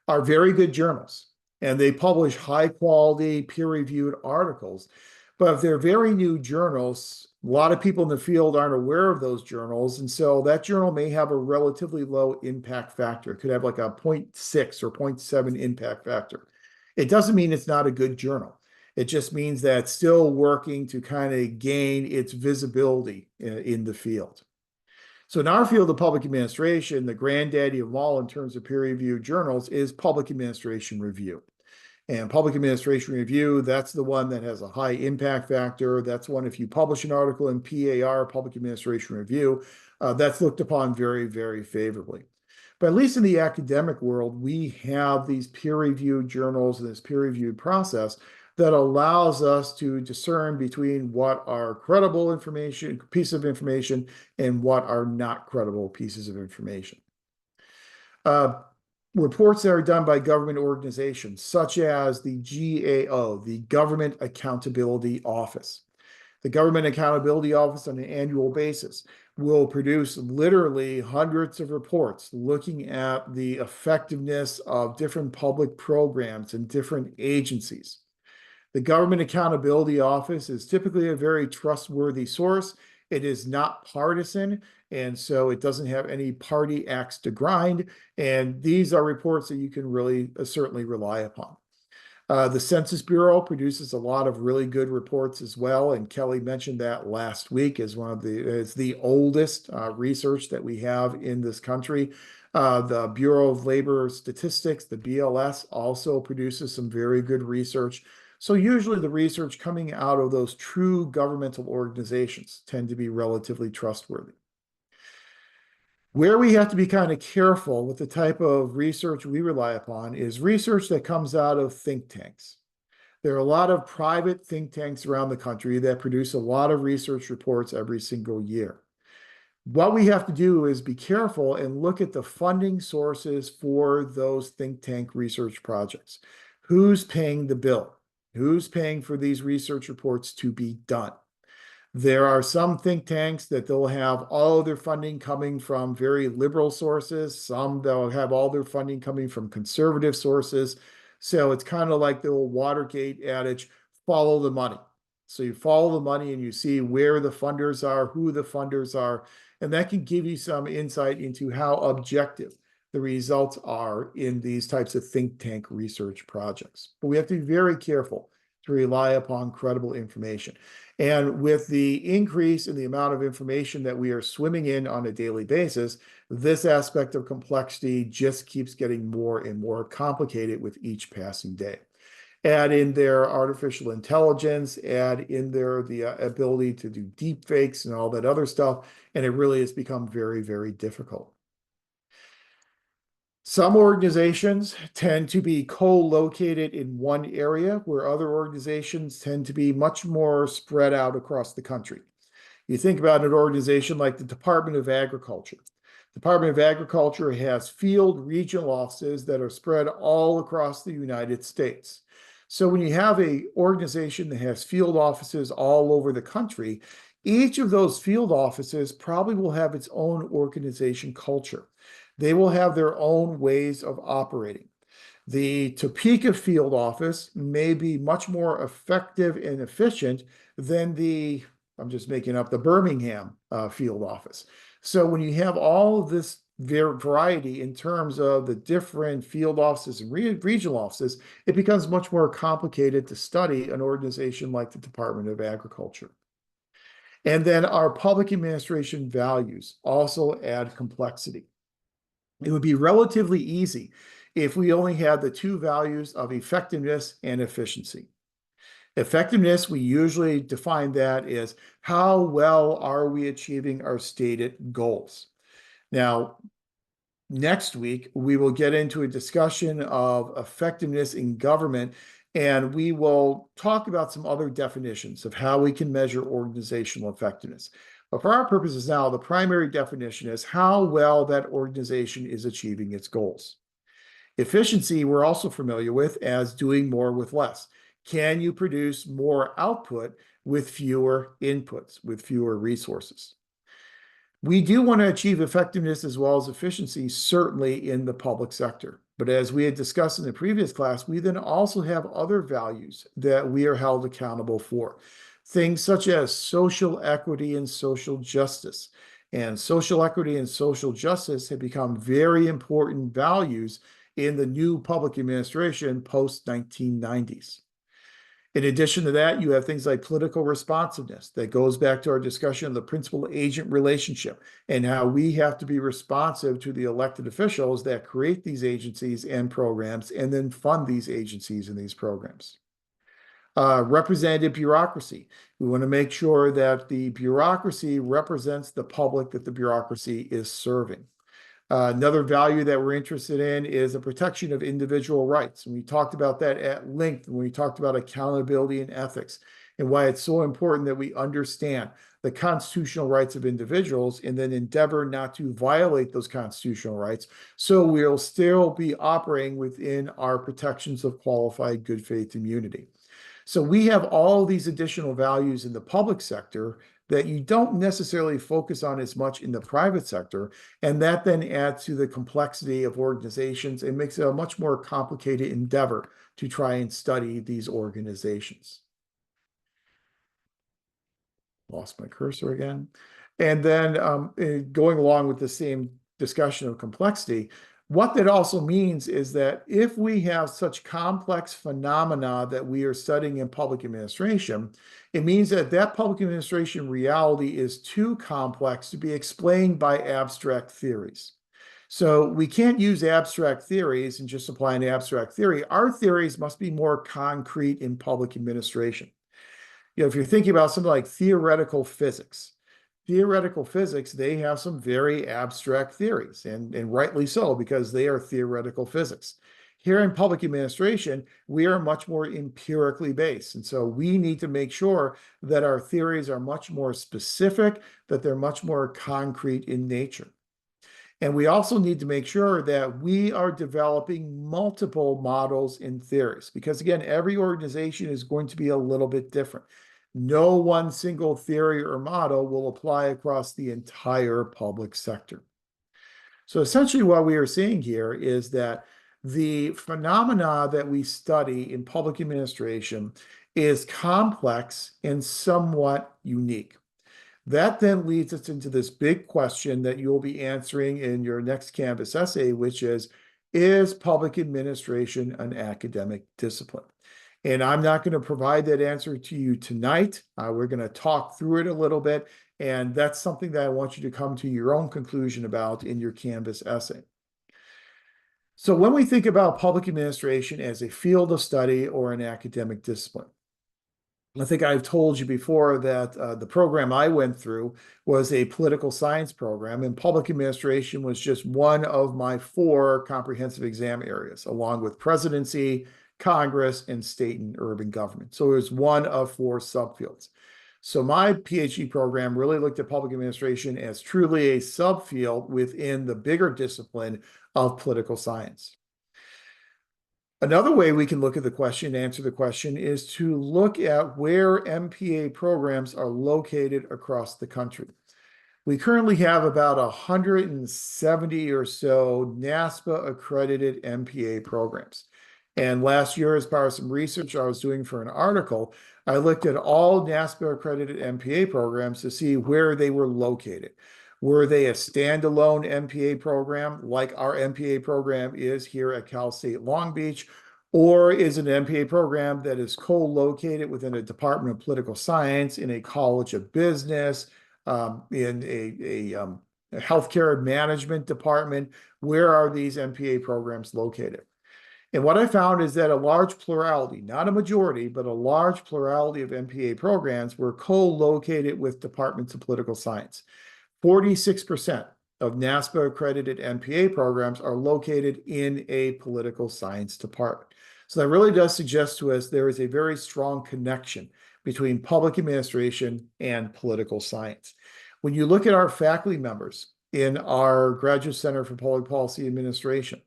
Speaker 1: are very good journals and they publish high quality peer-reviewed articles. But if they're very new journals, a lot of people in the field aren't aware of those journals. And so that journal may have a relatively low impact factor. It could have like a 0.6 or 0.7 impact factor. It doesn't mean it's not a good journal. It just means that it's still working to kind of gain its visibility in the field. So in our field of public administration, the granddaddy of all in terms of peer-reviewed journals is public administration review. And public administration review, that's the one that has a high impact factor. That's one, if you publish an article in PAR, public administration review, that's looked upon very, very favorably. But at least in the academic world, we have these peer-reviewed journals and this peer-reviewed process that allows us to discern between what are credible information, pieces of information, and what are not credible pieces of information. Reports that are done by government organizations, such as the GAO, the Government Accountability Office. The Government Accountability Office on an annual basis will produce literally hundreds of reports looking at the effectiveness of different public programs and different agencies. The Government Accountability Office is typically a very trustworthy source. It is not partisan, and so it doesn't have any party axe to grind. And these are reports that you can really certainly rely upon. The Census Bureau produces a lot of really good reports as well, and Kelly mentioned that last week as it's the oldest research that we have in this country. The Bureau of Labor Statistics, the BLS, also produces some very good research. So usually the research coming out of those true governmental organizations tend to be relatively trustworthy. Where we have to be kind of careful with the type of research we rely upon is research that comes out of think tanks. There are a lot of private think tanks around the country that produce a lot of research reports every single year. What we have to do is be careful and look at the funding sources for those think tank research projects. Who's paying the bill? Who's paying for these research reports to be done? There are some think tanks that they'll have all of their funding coming from very liberal sources. Some they'll have all their funding coming from conservative sources. So it's kind of like the old Watergate adage, follow the money. So you follow the money and you see where the funders are, who the funders are, and that can give you some insight into how objective the results are in these types of think tank research projects. But we have to be very careful to rely upon credible information. And with the increase in the amount of information that we are swimming in on a daily basis, this aspect of complexity just keeps getting more and more complicated with each passing day. Add in there artificial intelligence, add in there the ability to do deep fakes and all that other stuff, and it really has become very, very difficult. Some organizations tend to be co-located in one area, where other organizations tend to be much more spread out across the country. You think about an organization like the Department of Agriculture. The Department of Agriculture has field regional offices that are spread all across the United States. So when you have an organization that has field offices all over the country, each of those field offices probably will have its own organization culture. They will have their own ways of operating. The Topeka field office may be much more effective and efficient than the, I'm just making up, the Birmingham field office. So when you have all of this variety in terms of the different field offices and regional offices, it becomes much more complicated to study an organization like the Department of Agriculture. And then our public administration values also add complexity. It would be relatively easy if we only had the two values of effectiveness and efficiency. Effectiveness, we usually define that as how well are we achieving our stated goals. Now, next week, we will get into a discussion of effectiveness in government, and we will talk about some other definitions of how we can measure organizational effectiveness. But for our purposes now, the primary definition is how well that organization is achieving its goals. Efficiency, we're also familiar with as doing more with less. Can you produce more output with fewer inputs, with fewer resources? We do want to achieve effectiveness as well as efficiency, certainly in the public sector. But as we had discussed in the previous class, we then also have other values that we are held accountable for. Things such as social equity and social justice. And social equity and social justice have become very important values in the new public administration post-1990s. In addition to that, you have things like political responsiveness that goes back to our discussion of the principal-agent relationship and how we have to be responsive to the elected officials that create these agencies and programs and then fund these agencies and these programs. Representative bureaucracy. We want to make sure that the bureaucracy represents the public that the bureaucracy is serving. Another value that we're interested in is the protection of individual rights. And we talked about that at length when we talked about accountability and ethics and why it's so important that we understand the constitutional rights of individuals and then endeavor not to violate those constitutional rights. So we'll still be operating within our protections of qualified good faith immunity. So we have all these additional values in the public sector that you don't necessarily focus on as much in the private sector. And that then adds to the complexity of organizations and makes it a much more complicated endeavor to try and study these organizations. Lost my cursor again. And then going along with the same discussion of complexity, what that also means is that if we have such complex phenomena that we are studying in public administration, it means that that public administration reality is too complex to be explained by abstract theories. So we can't use abstract theories and just apply an abstract theory. Our theories must be more concrete in public administration. If you're thinking about something like theoretical physics, they have some very abstract theories, and rightly so, because they are theoretical physics. Here in public administration, we are much more empirically based. And so we need to make sure that our theories are much more specific, that they're much more concrete in nature. And we also need to make sure that we are developing multiple models and theories, because again, every organization is going to be a little bit different. No one single theory or model will apply across the entire public sector. So essentially what we are seeing here is that the phenomena that we study in public administration is complex and somewhat unique. That then leads us into this big question that you'll be answering in your next Canvas essay, which is public administration an academic discipline? And I'm not going to provide that answer to you tonight. We're going to talk through it a little bit, and that's something that I want you to come to your own conclusion about in your Canvas essay. So when we think about public administration as a field of study or an academic discipline, I think I've told you before that the program I went through was a political science program, and public administration was just one of my 4 comprehensive exam areas, along with presidency, Congress, and state and urban government. So it was one of 4 subfields. So my PhD program really looked at public administration as truly a subfield within the bigger discipline of political science. Another way we can look at the question, answer the question, is to look at where MPA programs are located across the country. We currently have about 170 or so NASPA accredited MPA programs. And last year, as part of some research I was doing for an article, I looked at all NASPA accredited MPA programs to see where they were located. Were they a standalone MPA program like our MPA program is here at Cal State Long Beach? Or is it an MPA program that is co-located within a Department of Political Science, in a College of Business, in a healthcare management department? Where are these MPA programs located? And what I found is that a large plurality, not a majority, but a large plurality of MPA programs were co-located with departments of political science. 46% of NASPA accredited MPA programs are located in a political science department. So that really does suggest to us there is a very strong connection between public administration and political science. When you look at our faculty members in our Graduate Center for Public Policy Administration,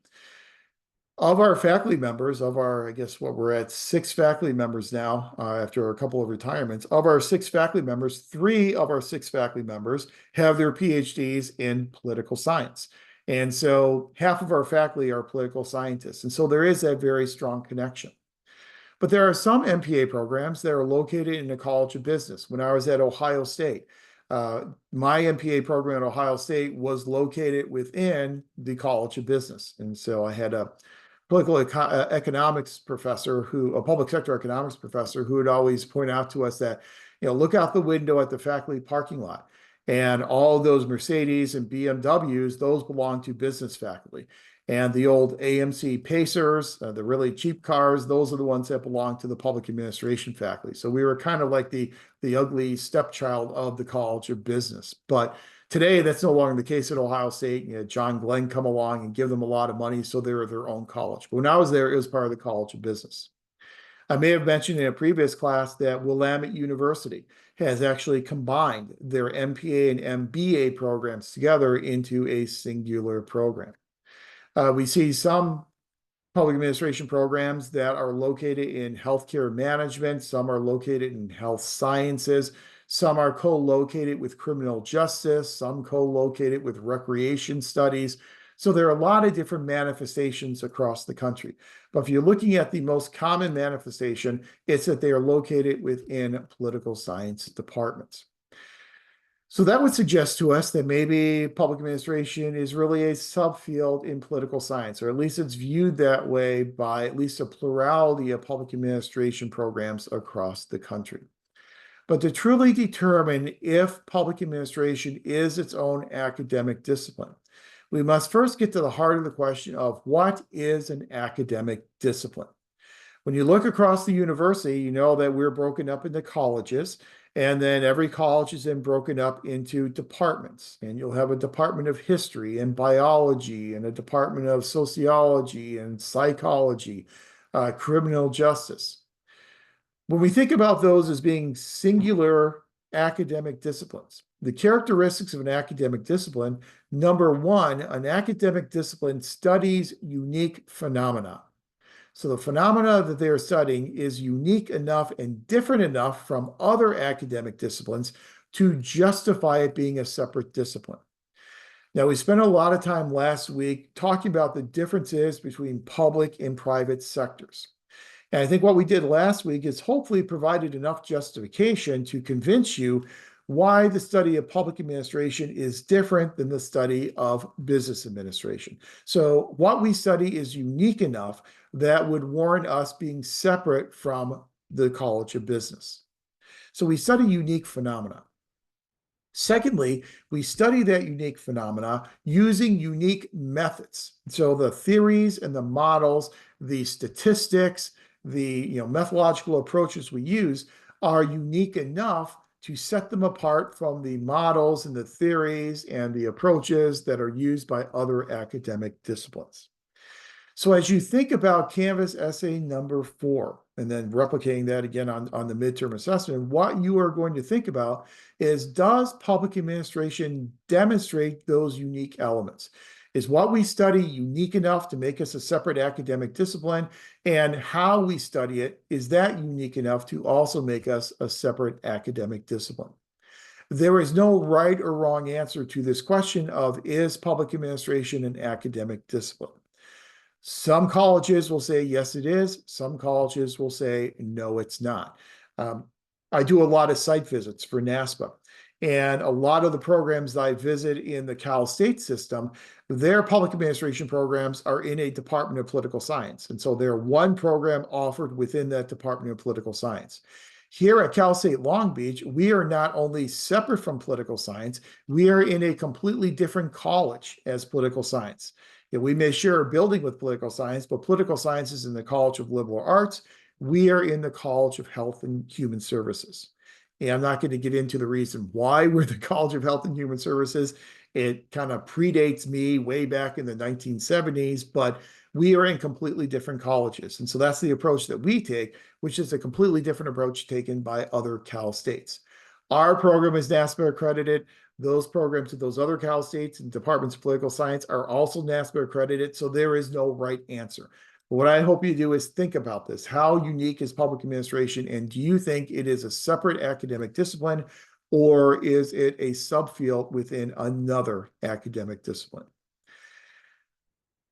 Speaker 1: of our faculty members, I guess what we're at 6 faculty members now, after a couple of retirements, of our 6 faculty members, 3 of our 6 faculty members have their PhDs in political science. And so half of our faculty are political scientists. And so there is that very strong connection. But there are some MPA programs that are located in the College of Business. When I was at Ohio State, my MPA program at Ohio State was located within the College of Business. And so I had a economics professor a public sector economics professor who would always point out to us that, look out the window at the faculty parking lot. And all those Mercedes and BMWs, those belong to business faculty. And the old AMC Pacers, the really cheap cars, those are the ones that belong to the public administration faculty. So we were kind of like the ugly stepchild of the College of Business. But today, that's no longer the case at Ohio State. John Glenn come along and give them a lot of money, so they're their own college. But when I was there, it was part of the College of Business. I may have mentioned in a previous class that Willamette University has actually combined their MPA and MBA programs together into a singular program. We see some public administration programs that are located in healthcare management. Some are located in health sciences. Some are co-located with criminal justice. Some co-located with recreation studies. So there are a lot of different manifestations across the country. But if you're looking at the most common manifestation, it's that they are located within political science departments. So that would suggest to us that maybe public administration is really a subfield in political science, or at least it's viewed that way by at least a plurality of public administration programs across the country. But to truly determine if public administration is its own academic discipline, we must first get to the heart of the question of what is an academic discipline? When you look across the university, you know that we're broken up into colleges, and then every college is then broken up into departments. And you'll have a department of history and biology, and a department of sociology and psychology, criminal justice. When we think about those as being singular academic disciplines, the characteristics of an academic discipline, number one, an academic discipline studies unique phenomena. So the phenomena that they are studying is unique enough and different enough from other academic disciplines to justify it being a separate discipline. Now, we spent a lot of time last week talking about the differences between public and private sectors. And I think what we did last week is hopefully provided enough justification to convince you why the study of public administration is different than the study of business administration. So what we study is unique enough that would warrant us being separate from the College of Business. So we study unique phenomena. Secondly, we study that unique phenomena using unique methods. So the theories and the models, the statistics, the methodological approaches we use are unique enough to set them apart from the models and the theories and the approaches that are used by other academic disciplines. So as you think about Canvas essay number 4, and then replicating that again on the midterm assessment, what you are going to think about is, does public administration demonstrate those unique elements? Is what we study unique enough to make us a separate academic discipline? And how we study it, is that unique enough to also make us a separate academic discipline? There is no right or wrong answer to this question of, is public administration an academic discipline? Some colleges will say, yes, it is. Some colleges will say, no, it's not. I do a lot of site visits for NASPA. And a lot of the programs that I visit in the Cal State system, their public administration programs are in a Department of Political Science. And so they're one program offered within that Department of Political Science. Here at Cal State Long Beach, we are not only separate from political science, we are in a completely different college as political science. We may share a building with political science, but political science is in the College of Liberal Arts. We are in the College of Health and Human Services. And I'm not going to get into the reason why we're the College of Health and Human Services. It kind of predates me way back in the 1970s, but we are in completely different colleges. And so that's the approach that we take, which is a completely different approach taken by other Cal States. Our program is NASPA accredited. Those programs at those other Cal States and departments of political science are also NASPA accredited, so there is no right answer. But what I hope you do is think about this. How unique is public administration, and do you think it is a separate academic discipline, or is it a subfield within another academic discipline?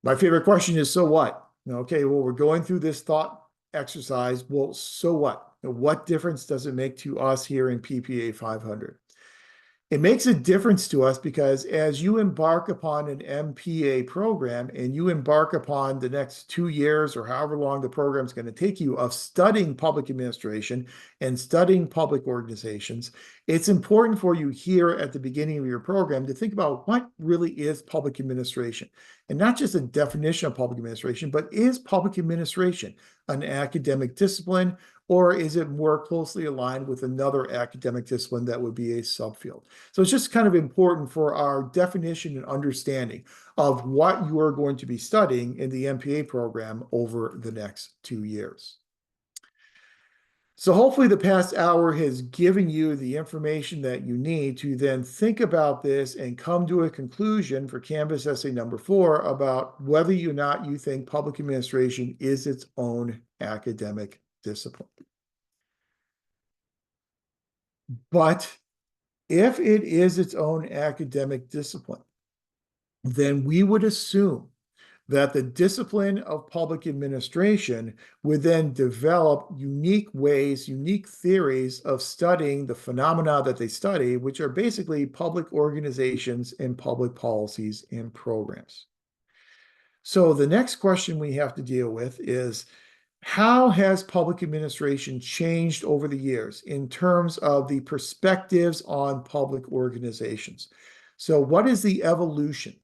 Speaker 1: My favorite question is, so what? Okay, well, we're going through this thought exercise. Well, so what? What difference does it make to us here in PPA 500? It makes a difference to us because as you embark upon an MPA program and you embark upon the next 2 years or however long the program is going to take you of studying public administration and studying public organizations, it's important for you here at the beginning of your program to think about what really is public administration. And not just a definition of public administration, but is public administration an academic discipline, or is it more closely aligned with another academic discipline that would be a subfield? So it's just kind of important for our definition and understanding of what you are going to be studying in the MPA program over the next 2 years. So hopefully the past hour has given you the information that you need to then think about this and come to a conclusion for Canvas essay number 4 about whether or not you think public administration is its own academic discipline. But if it is its own academic discipline, then we would assume that the discipline of public administration would then develop unique ways, unique theories of studying the phenomena that they study, which are basically public organizations and public policies and programs. So the next question we have to deal with is, how has public administration changed over the years in terms of the perspectives on public organizations? So what is the evolution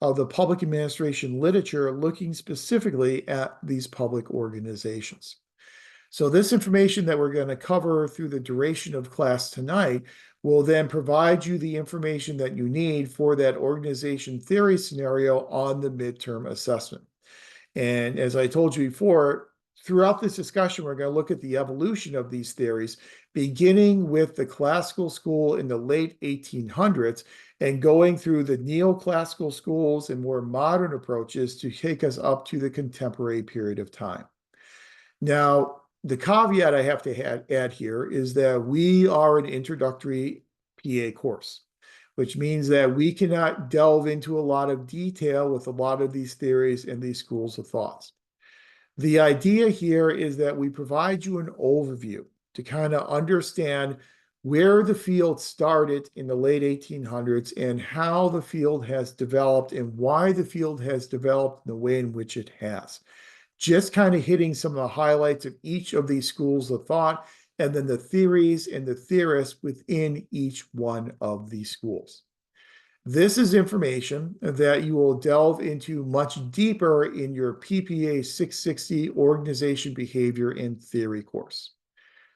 Speaker 1: of the public administration literature looking specifically at these public organizations? So this information that we're going to cover through the duration of class tonight will then provide you the information that you need for that organization theory scenario on the midterm assessment. And as I told you before, throughout this discussion, we're going to look at the evolution of these theories, beginning with the classical school in the late 1800s and going through the neoclassical schools and more modern approaches to take us up to the contemporary period of time. Now, the caveat I have to add here is that we are an introductory PA course, which means that we cannot delve into a lot of detail with a lot of these theories and these schools of thoughts. The idea here is that we provide you an overview to kind of understand where the field started in the late 1800s and how the field has developed and why the field has developed in the way in which it has. Just kind of hitting some of the highlights of each of these schools of thought and then the theories and the theorists within each one of these schools. This is information that you will delve into much deeper in your PPA 660 Organization Behavior and Theory course.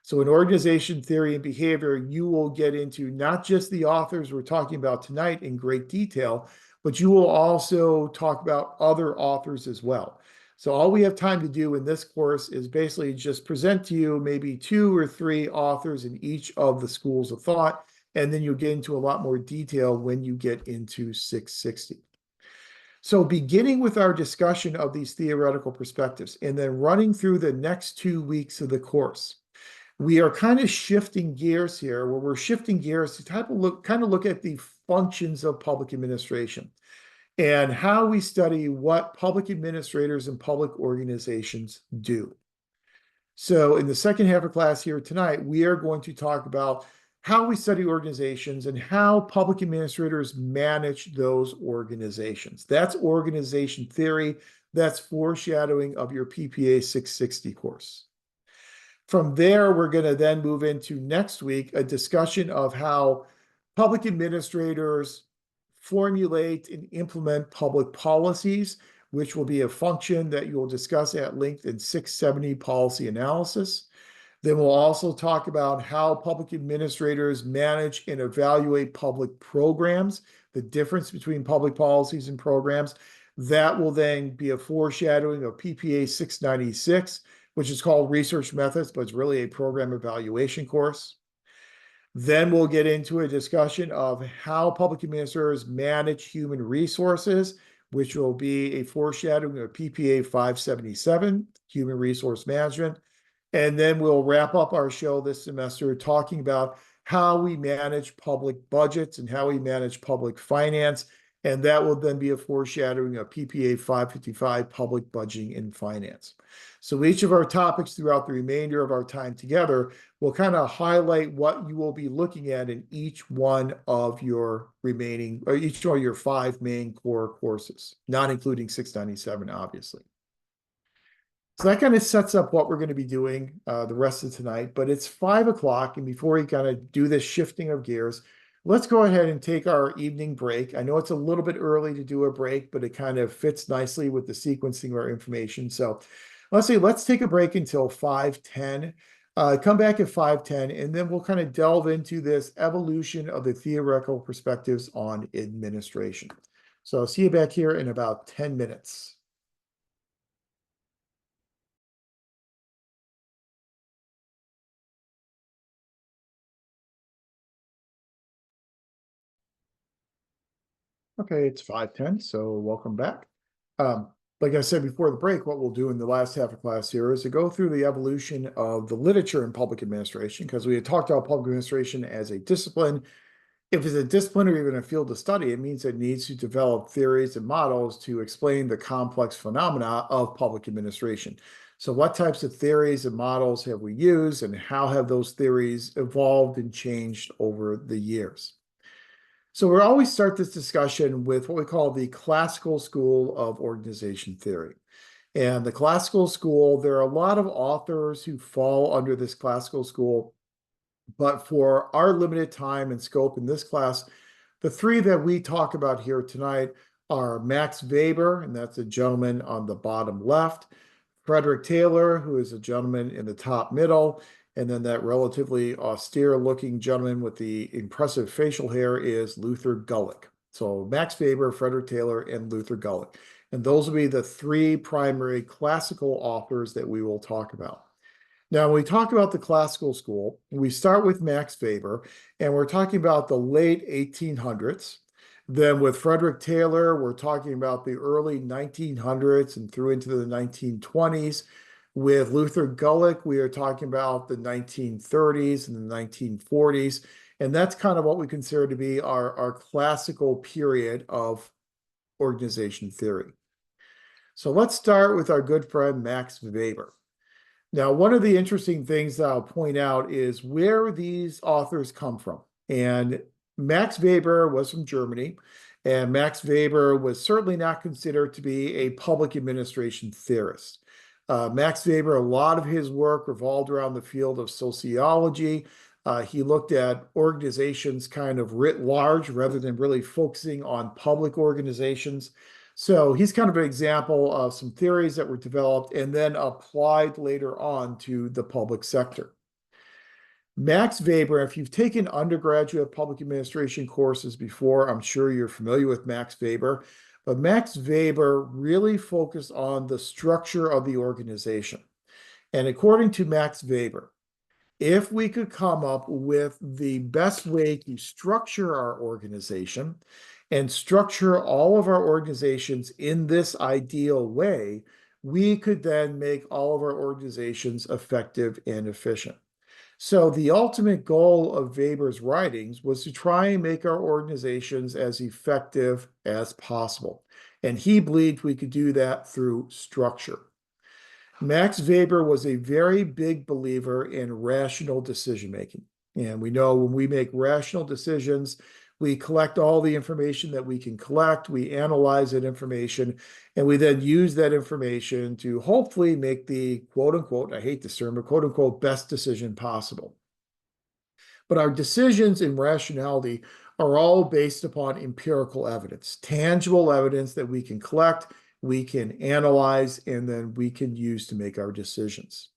Speaker 1: So in Organization Theory and Behavior, you will get into not just the authors we're talking about tonight in great detail, but you will also talk about other authors as well. So all we have time to do in this course is basically just present to you maybe 2 or 3 authors in each of the schools of thought, and then you'll get into a lot more detail when you get into 660. So beginning with our discussion of these theoretical perspectives and then running through the next 2 weeks of the course, we are kind of shifting gears here, where we're shifting gears to kind of look at the functions of public administration and how we study what public administrators and public organizations do. So in the second half of class here tonight, we are going to talk about how we study organizations and how public administrators manage those organizations. That's organization theory. That's foreshadowing of your PPA 660 course. From there, we're going to then move into next week a discussion of how public administrators formulate and implement public policies, which will be a function that you will discuss at length in 670 policy analysis. Then we'll also talk about how public administrators manage and evaluate public programs, the difference between public policies and programs. That will then be a foreshadowing of PPA 696, which is called Research Methods, but it's really a program evaluation course. Then we'll get into a discussion of how public administrators manage human resources, which will be a foreshadowing of PPA 577, Human Resource Management. And then we'll wrap up our show this semester talking about how we manage public budgets and how we manage public finance And that will then be a foreshadowing of PPA 555, Public Budgeting and Finance. So each of our topics throughout the remainder of our time together will kind of highlight what you will be looking at in each one of your remaining, or each one of your 5 main core courses, not including 697, obviously. So that kind of sets up what we're going to be doing the rest of tonight, but it's 5 o'clock. And before we kind of do this shifting of gears, let's go ahead and take our evening break. I know it's a little bit early to do a break, but it kind of fits nicely with the sequencing of our information. So let's take a break until 5:10. Come back at 5:10, and then we'll kind of delve into this evolution of the theoretical perspectives on administration. So I'll see you back here in about 10 minutes. Okay, it's 5:10, so welcome back. Like I said before the break, what we'll do in the last half of class here is to go through the evolution of the literature in public administration, because we had talked about public administration as a discipline. If it's a discipline or even a field of study, it means it needs to develop theories and models to explain the complex phenomena of public administration. So what types of theories and models have we used, and how have those theories evolved and changed over the years? So we always start this discussion with what we call the classical school of organization theory. And the classical school, there are a lot of authors who fall under this classical school, but for our limited time and scope in this class, the 3 that we talk about here tonight are Max Weber, and that's a gentleman on the bottom left, Frederick Taylor, who is a gentleman in the top middle, and then that relatively austere-looking gentleman with the impressive facial hair is Luther Gulick. So Max Weber, Frederick Taylor, and Luther Gulick. And those will be the 3 primary classical authors that we will talk about. Now, when we talk about the classical school, we start with Max Weber, and we're talking about the late 1800s. Then with Frederick Taylor, we're talking about the early 1900s and through into the 1920s. With Luther Gulick, we are talking about the 1930s and the 1940s. And that's kind of what we consider to be our classical period of organization theory. So let's start with our good friend Max Weber. Now, one of the interesting things that I'll point out is where these authors come from. And Max Weber was from Germany, and Max Weber was certainly not considered to be a public administration theorist. Max Weber, a lot of his work revolved around the field of sociology. He looked at organizations kind of writ large rather than really focusing on public organizations. So he's kind of an example of some theories that were developed and then applied later on to the public sector. Max Weber, if you've taken undergraduate public administration courses before, I'm sure you're familiar with Max Weber, but Max Weber really focused on the structure of the organization. And according to Max Weber, if we could come up with the best way to structure our organization and structure all of our organizations in this ideal way, we could then make all of our organizations effective and efficient. So the ultimate goal of Weber's writings was to try and make our organizations as effective as possible. And he believed we could do that through structure. Max Weber was a very big believer in rational decision-making. And we know when we make rational decisions, we collect all the information that we can collect, we analyze that information, and we then use that information to hopefully make the quote-unquote, I hate this term, but quote-unquote best decision possible. But our decisions in rationality are all based upon empirical evidence, tangible evidence that we can collect, we can analyze, and then we can use to make our decisions.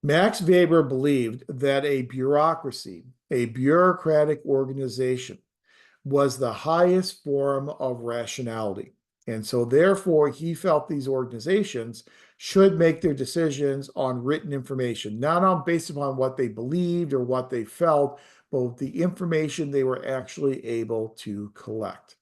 Speaker 1: Max Weber believed that a bureaucracy, a bureaucratic organization, was the highest form of rationality. And so therefore, he felt these organizations should make their decisions on written information, not on based upon what they believed or what they felt, but the information they were actually able to collect.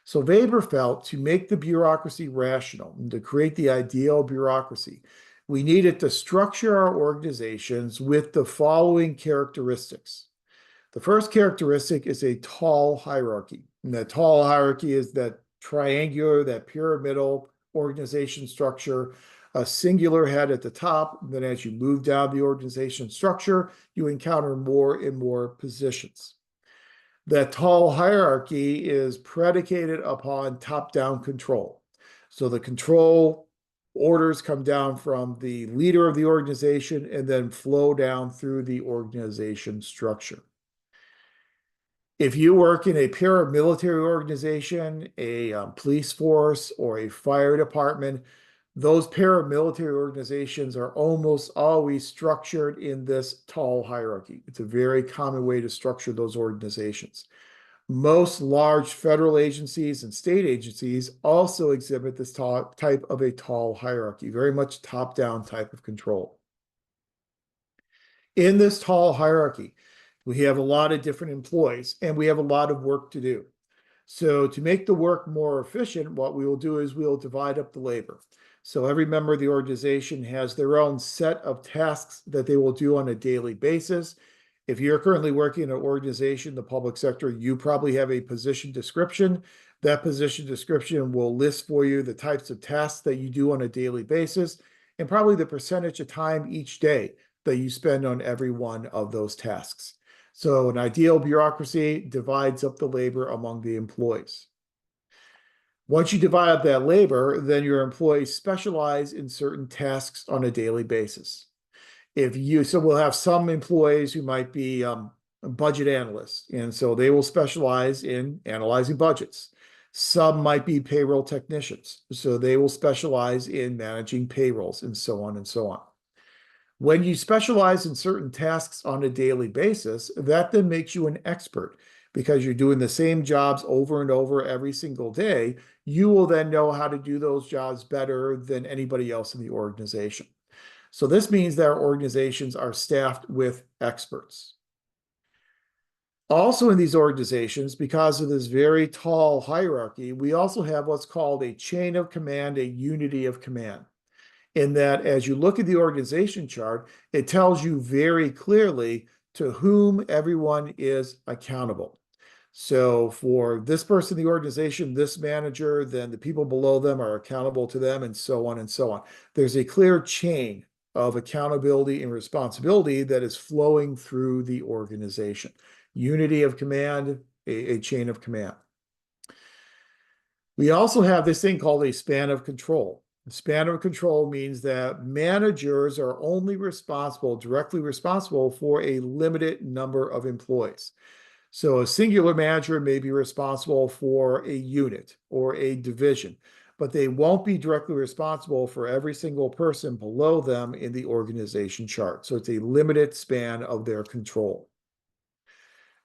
Speaker 1: So Weber felt to make the bureaucracy rational and to create the ideal bureaucracy, we needed to structure our organizations with the following characteristics. The first characteristic is a tall hierarchy. And that tall hierarchy is that triangular, that pyramidal organization structure, a singular head at the top. Then as you move down the organization structure, you encounter more and more positions. That tall hierarchy is predicated upon top-down control. So the control orders come down from the leader of the organization and then flow down through the organization structure. If you work in a paramilitary organization, a police force, or a fire department, those paramilitary organizations are almost always structured in this tall hierarchy. It's a very common way to structure those organizations. Most large federal agencies and state agencies also exhibit this type of a tall hierarchy, very much top-down type of control. In this tall hierarchy, we have a lot of different employees and we have a lot of work to do. So to make the work more efficient, what we will do is we'll divide up the labor. So every member of the organization has their own set of tasks that they will do on a daily basis. If you're currently working in an organization, the public sector, you probably have a position description. That position description will list for you the types of tasks that you do on a daily basis and probably the percentage of time each day that you spend on every one of those tasks. So an ideal bureaucracy divides up the labor among the employees. Once you divide up that labor, then your employees specialize in certain tasks on a daily basis. So we'll have some employees who might be budget analysts, and so they will specialize in analyzing budgets. Some might be payroll technicians, so they will specialize in managing payrolls and so on and so on. When you specialize in certain tasks on a daily basis, that then makes you an expert because you're doing the same jobs over and over every single day. You will then know how to do those jobs better than anybody else in the organization. So this means that our organizations are staffed with experts. Also in these organizations, because of this very tall hierarchy, we also have what's called a chain of command, a unity of command. In that as you look at the organization chart, it tells you very clearly to whom everyone is accountable. So for this person in the organization, this manager, then the people below them are accountable to them, and so on and so on. There's a clear chain of accountability and responsibility that is flowing through the organization. Unity of command, a chain of command. We also have this thing called a span of control. The span of control means that managers are only directly responsible for a limited number of employees. So a singular manager may be responsible for a unit or a division, but they won't be directly responsible for every single person below them in the organization chart. So it's a limited span of their control.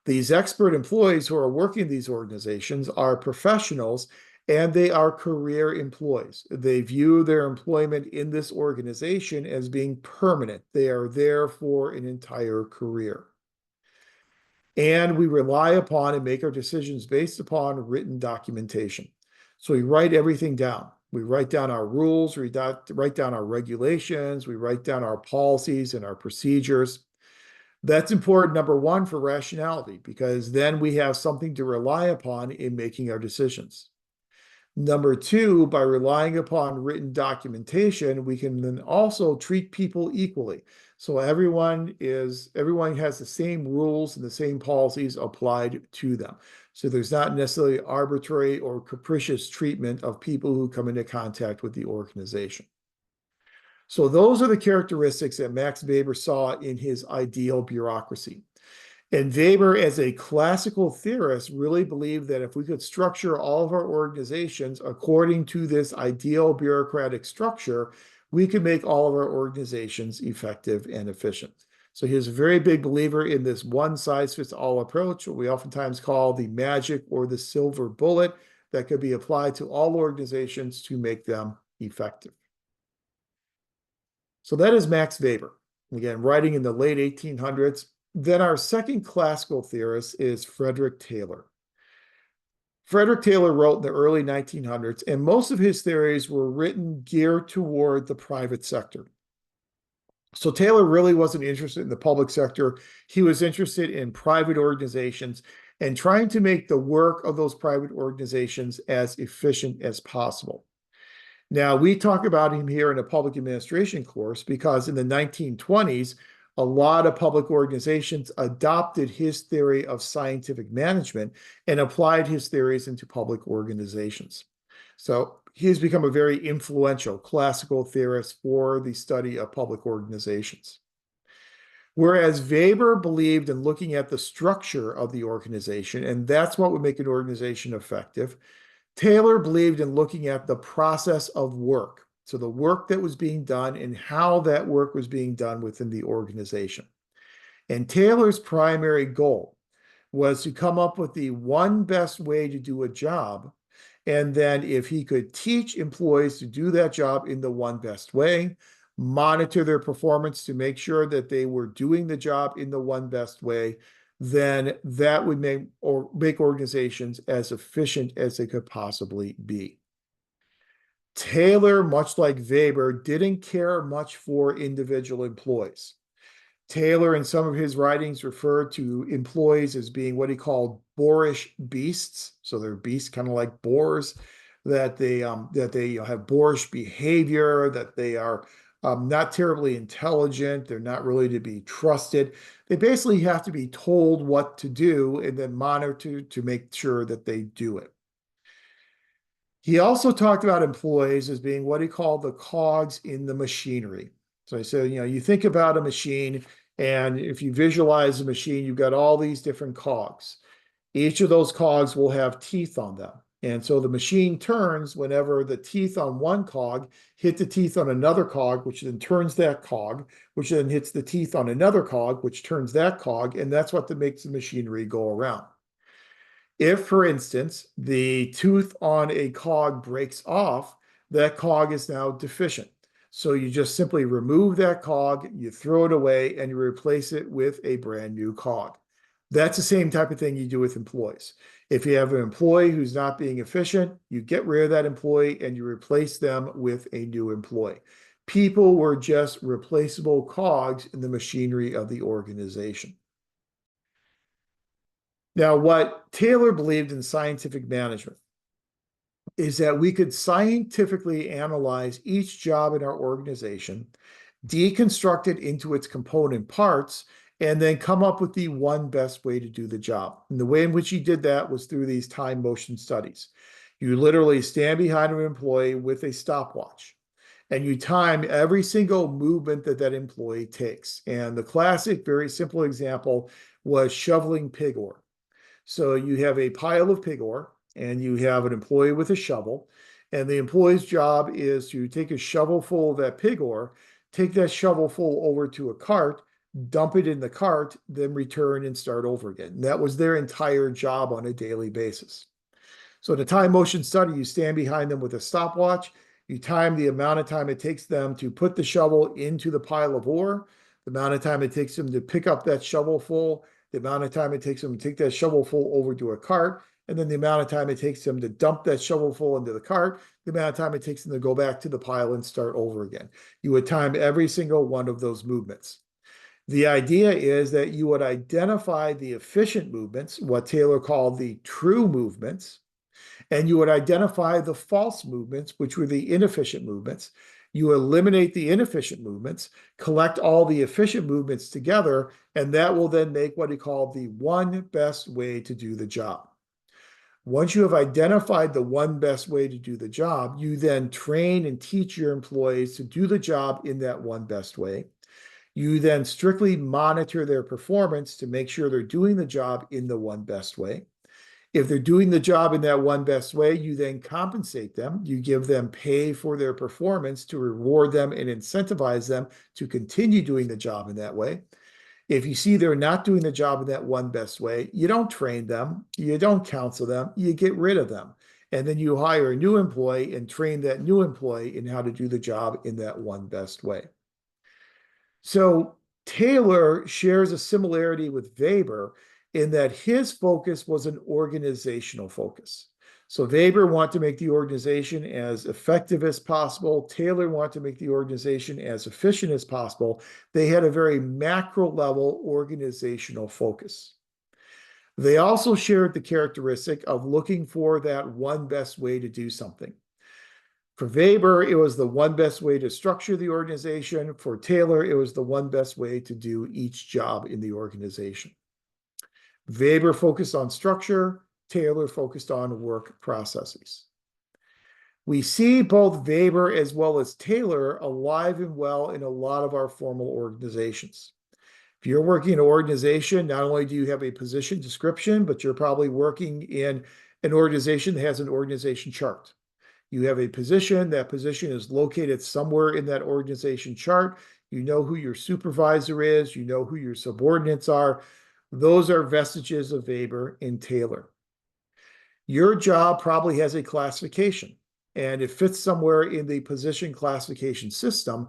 Speaker 1: These expert employees who are working in these organizations are professionals and they are career employees. They view their employment in this organization as being permanent. They are there for an entire career. And we rely upon and make our decisions based upon written documentation. So we write everything down. We write down our rules, we write down our regulations, we write down our policies and our procedures. That's important, number one, for rationality, because then we have something to rely upon in making our decisions. Number two, by relying upon written documentation, we can then also treat people equally. So everyone has the same rules and the same policies applied to them. So there's not necessarily arbitrary or capricious treatment of people who come into contact with the organization. So those are the characteristics that Max Weber saw in his ideal bureaucracy. And Weber, as a classical theorist, really believed that if we could structure all of our organizations according to this ideal bureaucratic structure, we could make all of our organizations effective and efficient. So he was a very big believer in this one-size-fits-all approach, what we oftentimes call the magic or the silver bullet that could be applied to all organizations to make them effective. So that is Max Weber, again, writing in the late 1800s. Then our second classical theorist is Frederick Taylor. Frederick Taylor wrote in the early 1900s, and most of his theories were written geared toward the private sector. So Taylor really wasn't interested in the public sector. He was interested in private organizations. and trying to make the work of those private organizations as efficient as possible. Now, we talk about him here in a public administration course because in the 1920s, a lot of public organizations adopted his theory of scientific management and applied his theories into public organizations. So he's become a very influential classical theorist for the study of public organizations. Whereas Weber believed in looking at the structure of the organization, and that's what would make an organization effective, Taylor believed in looking at the process of work. So the work that was being done and how that work was being done within the organization. And Taylor's primary goal was to come up with the one best way to do a job. And then if he could teach employees to do that job in the one best way, monitor their performance to make sure that they were doing the job in the one best way, then that would make organizations as efficient as they could possibly be. Taylor, much like Weber, didn't care much for individual employees. Taylor, in some of his writings, referred to employees as being what he called boorish beasts. So they're beasts kind of like boars, that they have boorish behavior, that they are not terribly intelligent. They're not really to be trusted. They basically have to be told what to do and then monitored to make sure that they do it. He also talked about employees as being what he called the cogs in the machinery. So I said, you think about a machine, and if you visualize a machine, you've got all these different cogs. Each of those cogs will have teeth on them. And so the machine turns whenever the teeth on one cog hit the teeth on another cog, which then turns that cog, which then hits the teeth on another cog, which turns that cog, and that's what makes the machinery go around. If, for instance, the tooth on a cog breaks off, that cog is now deficient. So you just simply remove that cog, you throw it away, and you replace it with a brand new cog. That's the same type of thing you do with employees. If you have an employee who's not being efficient, you get rid of that employee and you replace them with a new employee. People were just replaceable cogs in the machinery of the organization. Now, what Taylor believed in scientific management is that we could scientifically analyze each job in our organization, deconstruct it into its component parts, and then come up with the one best way to do the job. And the way in which he did that was through these time motion studies. You literally stand behind an employee with a stopwatch, and you time every single movement that that employee takes. And the classic, very simple example was shoveling pig ore. So you have a pile of pig ore, and you have an employee with a shovel, and the employee's job is to take a shovel full of that pig ore, take that shovel full over to a cart, dump it in the cart, then return and start over again. And that was their entire job on a daily basis. So in a time motion study, you stand behind them with a stopwatch, you time the amount of time it takes them to put the shovel into the pile of ore, the amount of time it takes them to pick up that shovel full, the amount of time it takes them to take that shovel full over to a cart, and then the amount of time it takes them to dump that shovel full into the cart, the amount of time it takes them to go back to the pile and start over again. You would time every single one of those movements. The idea is that you would identify the efficient movements, what Taylor called the true movements, and you would identify the false movements, which were the inefficient movements. You eliminate the inefficient movements, collect all the efficient movements together, and that will then make what he called the one best way to do the job. Once you have identified the one best way to do the job, you then train and teach your employees to do the job in that one best way. You then strictly monitor their performance to make sure they're doing the job in the one best way. If they're doing the job in that one best way, you then compensate them. You give them pay for their performance to reward them and incentivize them to continue doing the job in that way. If you see they're not doing the job in that one best way, you don't train them, you don't counsel them, you get rid of them. And then you hire a new employee and train that new employee in how to do the job in that one best way. So Taylor shares a similarity with Weber in that his focus was an organizational focus. So Weber wanted to make the organization as effective as possible. Taylor wanted to make the organization as efficient as possible. They had a very macro level organizational focus. They also shared the characteristic of looking for that one best way to do something. For Weber, it was the one best way to structure the organization. For Taylor, it was the one best way to do each job in the organization. Weber focused on structure, Taylor focused on work processes. We see both Weber as well as Taylor alive and well in a lot of our formal organizations. If you're working in an organization, not only do you have a position description, but you're probably working in an organization that has an organization chart. You have a position, that position is located somewhere in that organization chart. You know who your supervisor is, you know who your subordinates are. Those are vestiges of Weber and Taylor. Your job probably has a classification, and it fits somewhere in the position classification system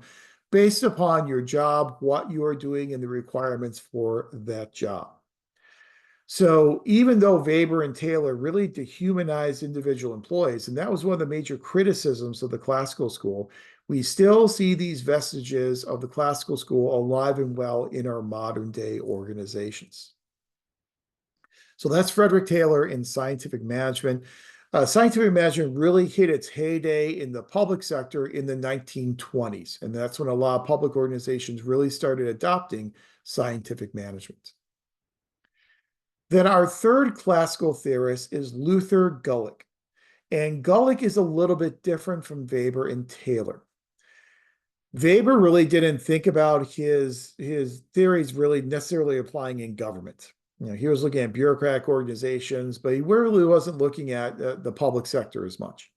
Speaker 1: based upon your job, what you are doing, and the requirements for that job. So even though Weber and Taylor really dehumanized individual employees, and that was one of the major criticisms of the classical school, we still see these vestiges of the classical school alive and well in our modern day organizations. So that's Frederick Taylor in scientific management. Scientific management really hit its heyday in the public sector in the 1920s, and that's when a lot of public organizations really started adopting scientific management. Then our third classical theorist is Luther Gulick. And Gulick is a little bit different from Weber and Taylor. Weber really didn't think about his theories really necessarily applying in government. He was looking at bureaucratic organizations, but he really wasn't looking at the public sector as much.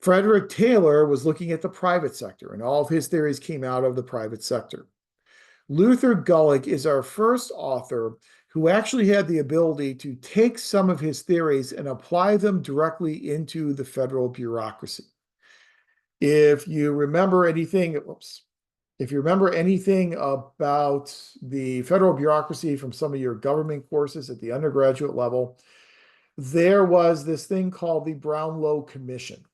Speaker 1: Frederick Taylor was looking at the private sector, and all of his theories came out of the private sector. Luther Gulick is our first author who actually had the ability to take some of his theories and apply them directly into the federal bureaucracy. If you remember anything about the federal bureaucracy from some of your government courses at the undergraduate level, there was this thing called the Brownlow Commission.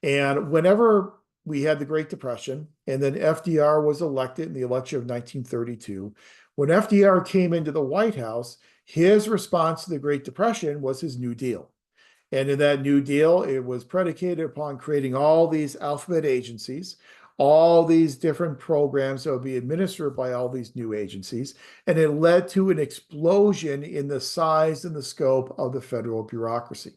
Speaker 1: And whenever we had the Great Depression, and then FDR was elected in the election of 1932, when FDR came into the White House, his response to the Great Depression was his New Deal. And in that New Deal, it was predicated upon creating all these alphabet agencies, all these different programs that would be administered by all these new agencies. And it led to an explosion in the size and the scope of the federal bureaucracy.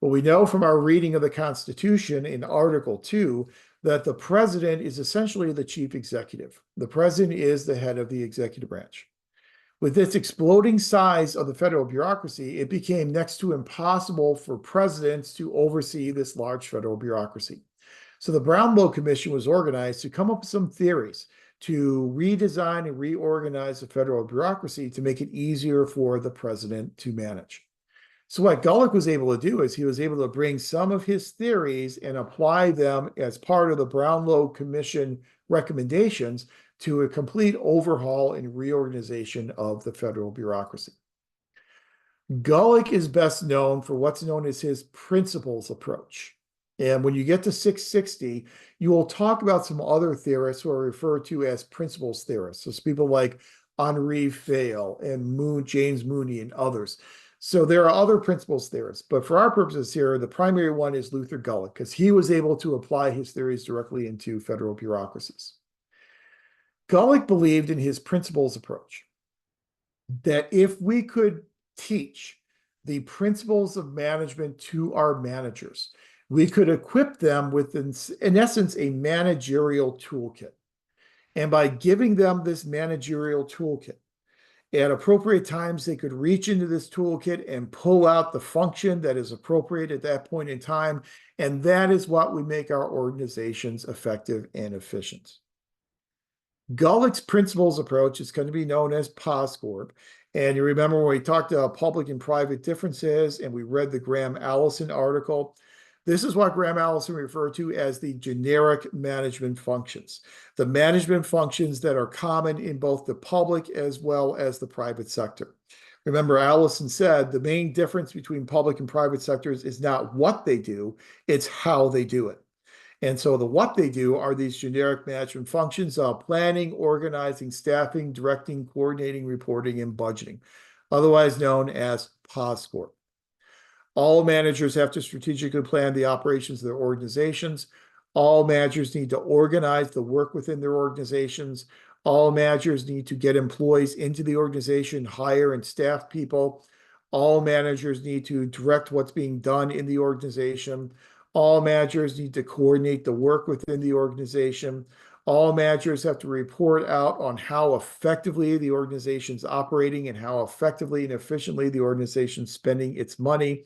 Speaker 1: Well, we know from our reading of the Constitution in Article 2 that the president is essentially the chief executive. The president is the head of the executive branch. With this exploding size of the federal bureaucracy, it became next to impossible for presidents to oversee this large federal bureaucracy. So the Brownlow Commission was organized to come up with some theories to redesign and reorganize the federal bureaucracy to make it easier for the president to manage. So what Gulick was able to do is he was able to bring some of his theories and apply them as part of the Brownlow Commission recommendations to a complete overhaul and reorganization of the federal bureaucracy. Gulick is best known for what's known as his principles approach. And when you get to 660, you will talk about some other theorists who are referred to as principles theorists. So it's people like Henri Fayle and James Mooney and others. So there are other principles theorists, but for our purposes here, the primary one is Luther Gulick, because he was able to apply his theories directly into federal bureaucracies. Gulick believed in his principles approach that if we could teach the principles of management to our managers, we could equip them with, in essence, a managerial toolkit. And by giving them this managerial toolkit, at appropriate times, they could reach into this toolkit and pull out the function that is appropriate at that point in time. And that is what we make our organizations effective and efficient. Gulick's principles approach is going to be known as POSCORP. And you remember when we talked about public and private differences and we read the Graham Allison article, this is what Graham Allison referred to as the generic management functions, the management functions that are common in both the public as well as the private sector. Remember, Allison said the main difference between public and private sectors is not what they do, it's how they do it. And so the what they do are these generic management functions of planning, organizing, staffing, directing, coordinating, reporting, and budgeting. otherwise known as POSCOR. All managers have to strategically plan the operations of their organizations. All managers need to organize the work within their organizations. All managers need to get employees into the organization, hire and staff people. All managers need to direct what's being done in the organization. All managers need to coordinate the work within the organization. All managers have to report out on how effectively the organization's operating and how effectively and efficiently the organization's spending its money.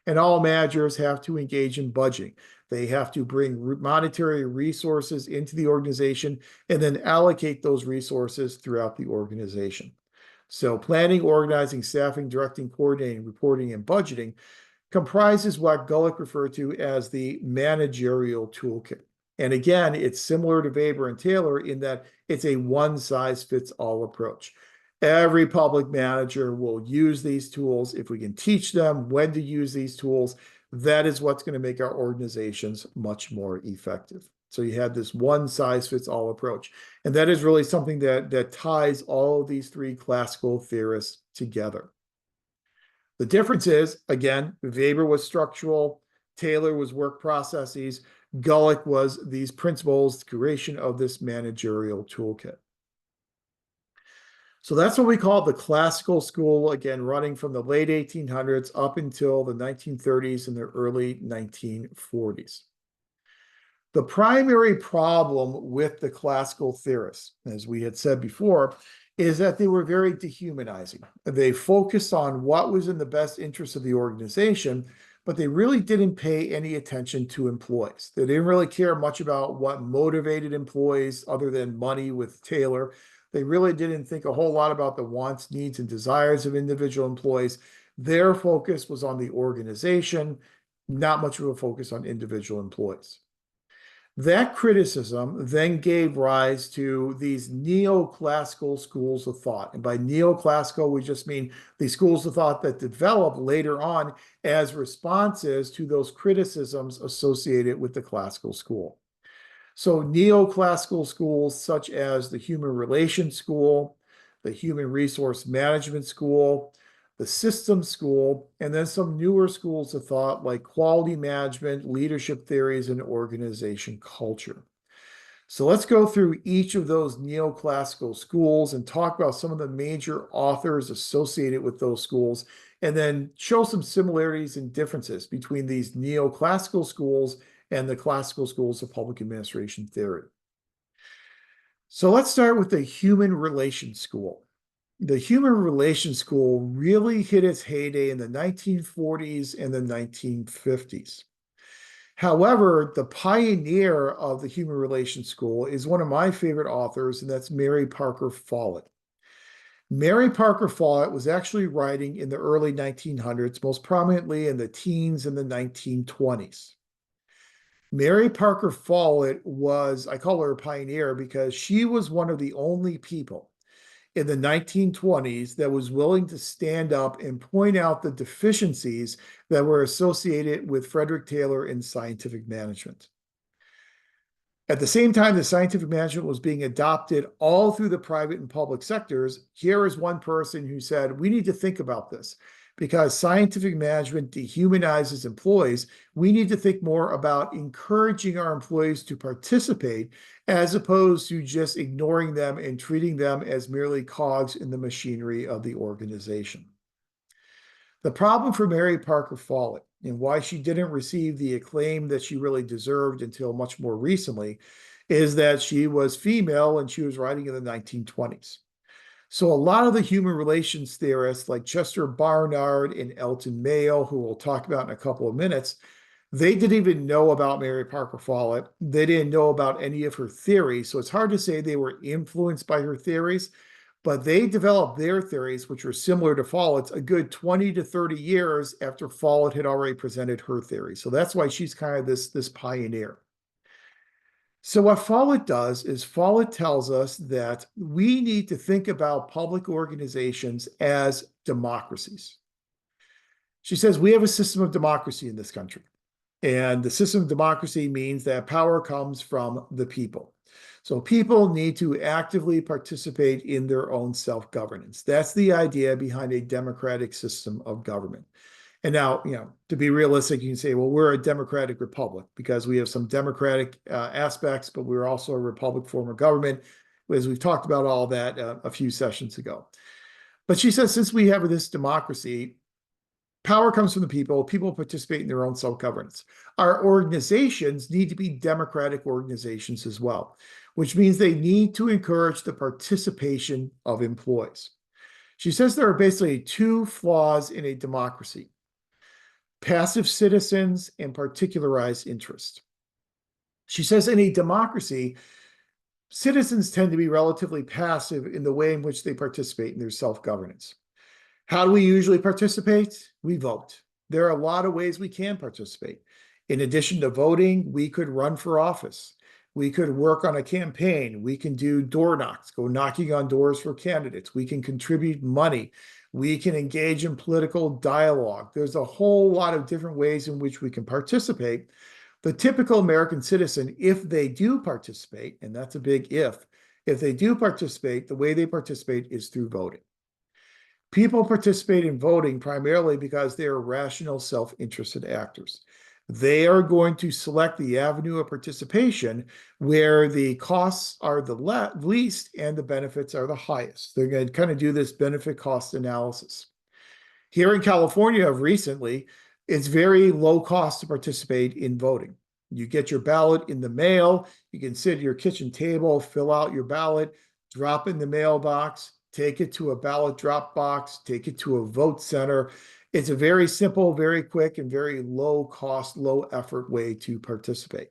Speaker 1: And all managers have to engage in budgeting. They have to bring monetary resources into the organization and then allocate those resources throughout the organization. So planning, organizing, staffing, directing, coordinating, reporting, and budgeting comprises what Gulick referred to as the managerial toolkit. And again, it's similar to Weber and Taylor in that it's a one-size-fits-all approach. Every public manager will use these tools. If we can teach them when to use these tools, that is what's going to make our organizations much more effective. So you have this one-size-fits-all approach. And that is really something that ties all of these three classical theorists together. The difference is, again, Weber was structural, Taylor was work processes, Gulick was these principles, creation of this managerial toolkit. So that's what we call the classical school, again, running from the late 1800s up until the 1930s and the early 1940s. The primary problem with the classical theorists, as we had said before, is that they were very dehumanizing. They focused on what was in the best interest of the organization, but they really didn't pay any attention to employees. They didn't really care much about what motivated employees other than money with Taylor. They really didn't think a whole lot about the wants, needs, and desires of individual employees. Their focus was on the organization, not much of a focus on individual employees. That criticism then gave rise to these neoclassical schools of thought. And by neoclassical, we just mean the schools of thought that developed later on as responses to those criticisms associated with the classical school. So neoclassical schools such as the Human Relations School, the Human Resource Management School, the Systems School, and then some newer schools of thought like quality management, leadership theories, and organization culture. So let's go through each of those neoclassical schools and talk about some of the major authors associated with those schools, and then show some similarities and differences between these neoclassical schools and the classical schools of public administration theory. So let's start with the Human Relations School. The Human Relations School really hit its heyday in the 1940s and the 1950s. However, the pioneer of the Human Relations School is one of my favorite authors, and that's Mary Parker Follett. Mary Parker Follett was actually writing in the early 1900s, most prominently in the teens and the 1920s. Mary Parker Follett was, I call her a pioneer because she was one of the only people in the 1920s that was willing to stand up and point out the deficiencies that were associated with Frederick Taylor in scientific management. At the same time that scientific management was being adopted all through the private and public sectors, here is one person who said, we need to think about this. Because scientific management dehumanizes employees, we need to think more about encouraging our employees to participate as opposed to just ignoring them and treating them as merely cogs in the machinery of the organization. The problem for Mary Parker Follett and why she didn't receive the acclaim that she really deserved until much more recently is that she was female and she was writing in the 1920s. So a lot of the human relations theorists like Chester Barnard and Elton Mayo, who we'll talk about in a couple of minutes, they didn't even know about Mary Parker Follett. They didn't know about any of her theories. So it's hard to say they were influenced by her theories, but they developed their theories, which were similar to Follett's, a good 20 to 30 years after Follett had already presented her theory. So that's why she's kind of this pioneer. So what Follett does is Follett tells us that we need to think about public organizations as democracies. She says we have a system of democracy in this country. And the system of democracy means that power comes from the people. So people need to actively participate in their own self-governance. That's the idea behind a democratic system of government. And now, to be realistic, you can say, well, we're a democratic republic because we have some democratic aspects, but we're also a republic form of government, as we've talked about all that a few sessions ago. But she says, since we have this democracy, power comes from the people. People participate in their own self-governance. Our organizations need to be democratic organizations as well, which means they need to encourage the participation of employees. She says there are basically two flaws in a democracy: passive citizens and particularized interest. She says in a democracy, citizens tend to be relatively passive in the way in which they participate in their self-governance. How do we usually participate? We vote. There are a lot of ways we can participate. In addition to voting, we could run for office. We could work on a campaign. We can do door knocks, go knocking on doors for candidates. We can contribute money. We can engage in political dialogue. There's a whole lot of different ways in which we can participate. The typical American citizen, if they do participate, and that's a big if they do participate, the way they participate is through voting. People participate in voting primarily because they are rational, self-interested actors. They are going to select the avenue of participation where the costs are the least and the benefits are the highest. They're going to kind of do this benefit cost analysis. Here in California recently, it's very low cost to participate in voting. You get your ballot in the mail. You can sit at your kitchen table, fill out your ballot, drop in the mailbox, take it to a ballot drop box, take it to a vote center. It's a very simple, very quick, and very low cost, low effort way to participate.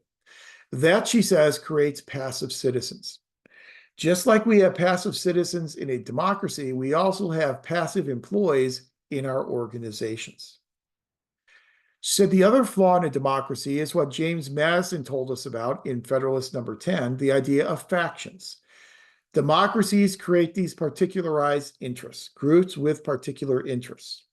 Speaker 1: That, she says, creates passive citizens. Just like we have passive citizens in a democracy, we also have passive employees in our organizations. So the other flaw in a democracy is what James Madison told us about in Federalist Number 10, the idea of factions. Democracies create these particularized interests, groups with particular interests.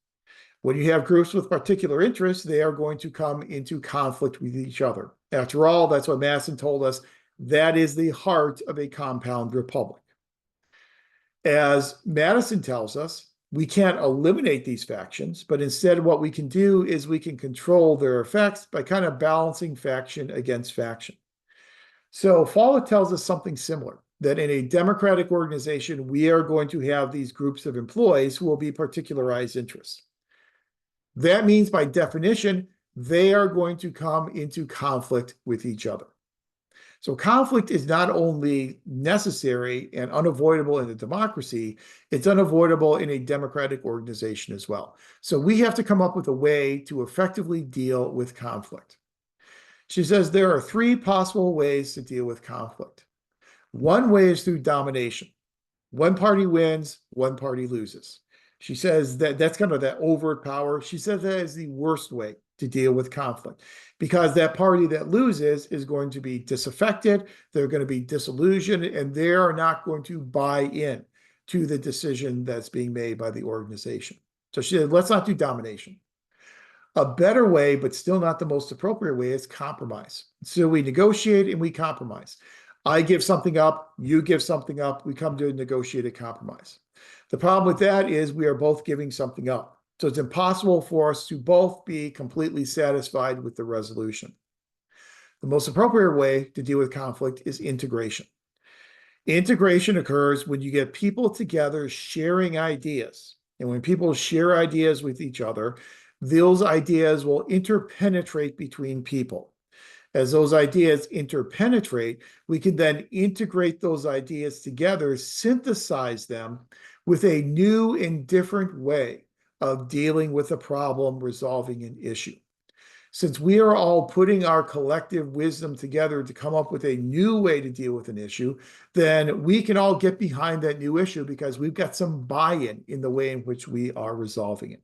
Speaker 1: When you have groups with particular interests, they are going to come into conflict with each other. After all, that's what Madison told us. That is the heart of a compound republic. As Madison tells us, we can't eliminate these factions, but instead what we can do is we can control their effects by kind of balancing faction against faction. So Follett tells us something similar, that in a democratic organization, we are going to have these groups of employees who will be particularized interests. That means by definition, they are going to come into conflict with each other. So conflict is not only necessary and unavoidable in a democracy, it's unavoidable in a democratic organization as well. So we have to come up with a way to effectively deal with conflict. She says there are three possible ways to deal with conflict. One way is through domination. One party wins, one party loses. She says that that's kind of that overt power. She says that is the worst way to deal with conflict because that party that loses is going to be disaffected, they're going to be disillusioned, and they are not going to buy in to the decision that's being made by the organization. So she said, let's not do domination. A better way, but still not the most appropriate way, is compromise. So we negotiate and we compromise. I give something up, you give something up, we come to a negotiated compromise. The problem with that is we are both giving something up. So it's impossible for us to both be completely satisfied with the resolution. The most appropriate way to deal with conflict is integration. Integration occurs when you get people together sharing ideas. And when people share ideas with each other, those ideas will interpenetrate between people. As those ideas interpenetrate, we can then integrate those ideas together, synthesize them with a new and different way of dealing with a problem, resolving an issue. Since we are all putting our collective wisdom together to come up with a new way to deal with an issue, then we can all get behind that new issue because we've got some buy-in in the way in which we are resolving it.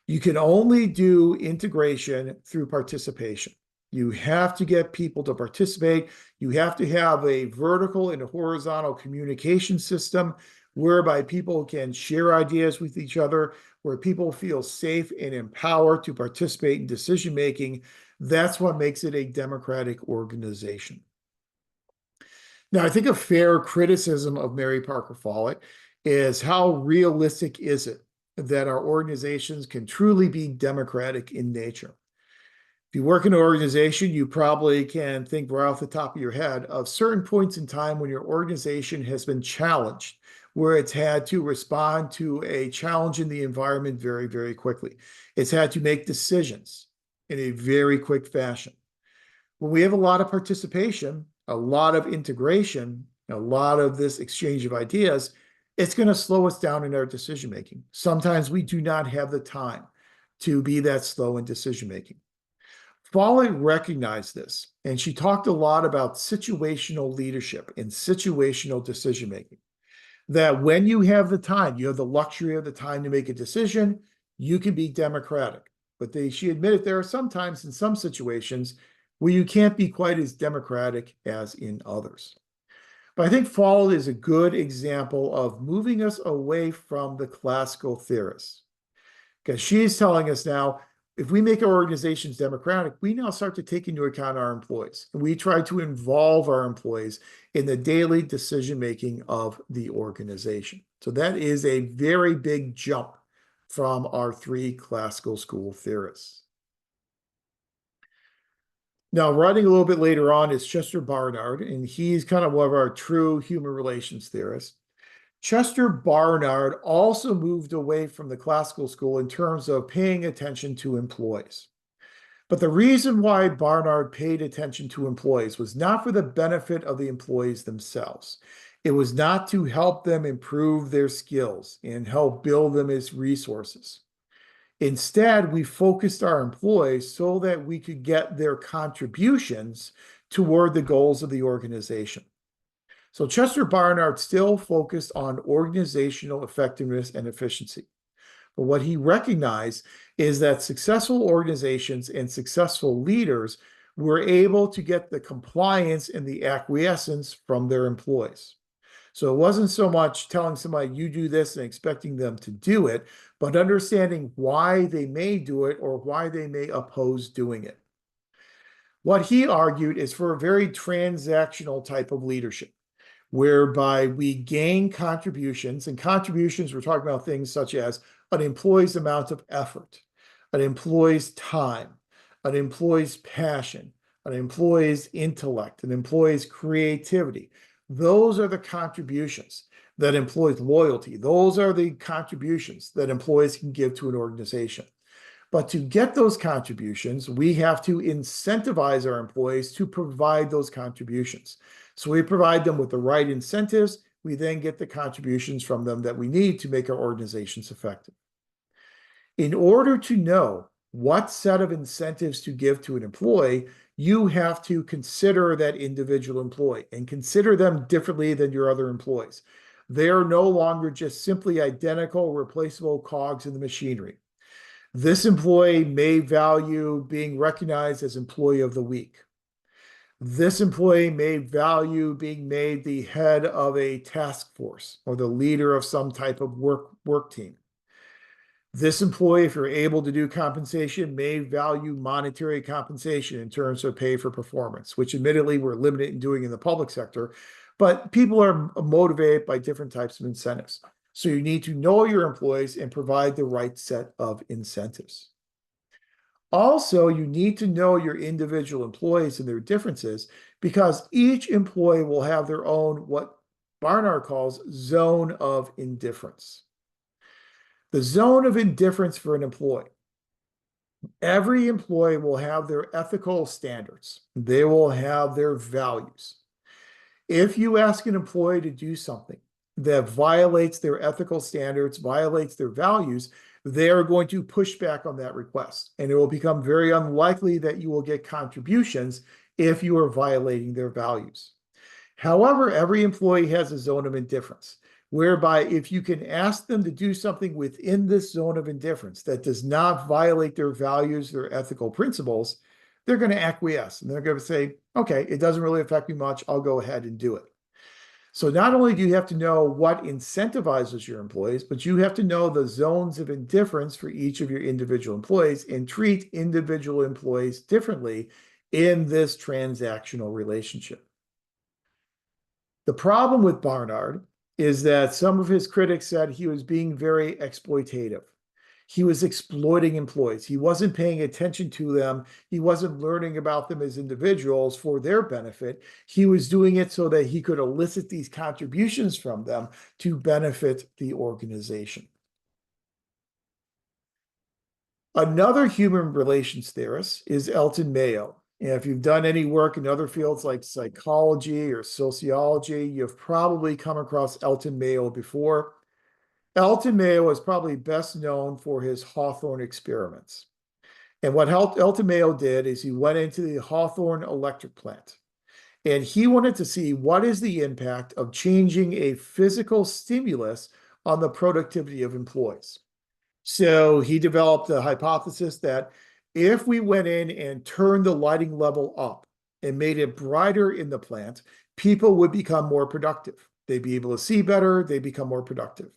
Speaker 1: You can only do integration through participation. You have to get people to participate. You have to have a vertical and a horizontal communication system whereby people can share ideas with each other, where people feel safe and empowered to participate in decision-making. That's what makes it a democratic organization. Now, I think a fair criticism of Mary Parker Follett is how realistic is it that our organizations can truly be democratic in nature? If you work in an organization, you probably can think right off the top of your head of certain points in time when your organization has been challenged, where it's had to respond to a challenge in the environment very, very quickly. It's had to make decisions in a very quick fashion. When we have a lot of participation, a lot of integration, a lot of this exchange of ideas, it's going to slow us down in our decision making. Sometimes we do not have the time to be that slow in decision making. Follett recognized this, and she talked a lot about situational leadership and situational decision making. That when you have the time, you have the luxury of the time to make a decision, you can be democratic. But she admitted there are sometimes in some situations where you can't be quite as democratic as in others. But I think Follett is a good example of moving us away from the classical theorists. Because she's telling us now, if we make our organizations democratic, we now start to take into account our employees. And we try to involve our employees in the daily decision-making of the organization. So that is a very big jump from our three classical school theorists. Now, writing a little bit later on is Chester Barnard, and he's kind of one of our true human relations theorists. Chester Barnard also moved away from the classical school in terms of paying attention to employees. But the reason why Barnard paid attention to employees was not for the benefit of the employees themselves. It was not to help them improve their skills and help build them as resources. Instead, we focused our employees so that we could get their contributions toward the goals of the organization. So Chester Barnard still focused on organizational effectiveness and efficiency. But what he recognized is that successful organizations and successful leaders were able to get the compliance and the acquiescence from their employees. So it wasn't so much telling somebody, you do this and expecting them to do it, but understanding why they may do it or why they may oppose doing it. What he argued is for a very transactional type of leadership, whereby we gain contributions, and contributions, we're talking about things such as an employee's amount of effort, an employee's time, an employee's passion, an employee's intellect, an employee's creativity. Those are the contributions that employees' loyalty. Those are the contributions that employees can give to an organization. But to get those contributions, we have to incentivize our employees to provide those contributions. So we provide them with the right incentives. We then get the contributions from them that we need to make our organizations effective. In order to know what set of incentives to give to an employee, you have to consider that individual employee and consider them differently than your other employees. They are no longer just simply identical, replaceable cogs in the machinery. This employee may value being recognized as employee of the week. This employee may value being made the head of a task force or the leader of some type of work team. This employee, if you're able to do compensation, may value monetary compensation in terms of pay for performance, which admittedly we're limited in doing in the public sector, but people are motivated by different types of incentives. So you need to know your employees and provide the right set of incentives. Also, you need to know your individual employees and their differences because each employee will have their own, what Barnard calls, zone of indifference. The zone of indifference for an employee. Every employee will have their ethical standards. They will have their values. If you ask an employee to do something that violates their ethical standards, violates their values, they are going to push back on that request. And it will become very unlikely that you will get contributions if you are violating their values. However, every employee has a zone of indifference, whereby if you can ask them to do something within this zone of indifference that does not violate their values, their ethical principles, they're going to acquiesce and they're going to say, okay, it doesn't really affect me much. I'll go ahead and do it. So not only do you have to know what incentivizes your employees, but you have to know the zones of indifference for each of your individual employees and treat individual employees differently in this transactional relationship. The problem with Barnard is that some of his critics said he was being very exploitative. He was exploiting employees. He wasn't paying attention to them. He wasn't learning about them as individuals for their benefit. He was doing it so that he could elicit these contributions from them to benefit the organization. Another human relations theorist is Elton Mayo. And if you've done any work in other fields like psychology or sociology, you've probably come across Elton Mayo before. Elton Mayo is probably best known for his Hawthorne experiments. And what Elton Mayo did is he went into the Hawthorne electric plant and he wanted to see what is the impact of changing a physical stimulus on the productivity of employees. So he developed a hypothesis that if we went in and turned the lighting level up and made it brighter in the plant, people would become more productive. They'd be able to see better, they'd become more productive.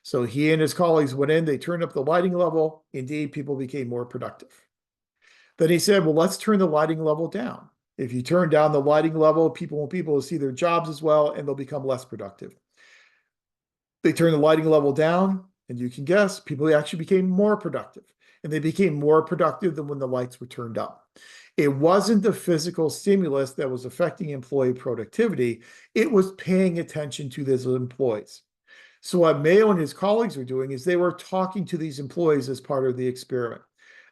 Speaker 1: So he and his colleagues went in, they turned up the lighting level. Indeed, people became more productive. Then he said, well, let's turn the lighting level down. If you turn down the lighting level, people won't be able to see their jobs as well, and they'll become less productive. They turned the lighting level down, and you can guess, people actually became more productive. And they became more productive than when the lights were turned up. It wasn't the physical stimulus that was affecting employee productivity. It was paying attention to those employees. So what Mayo and his colleagues were doing is they were talking to these employees as part of the experiment.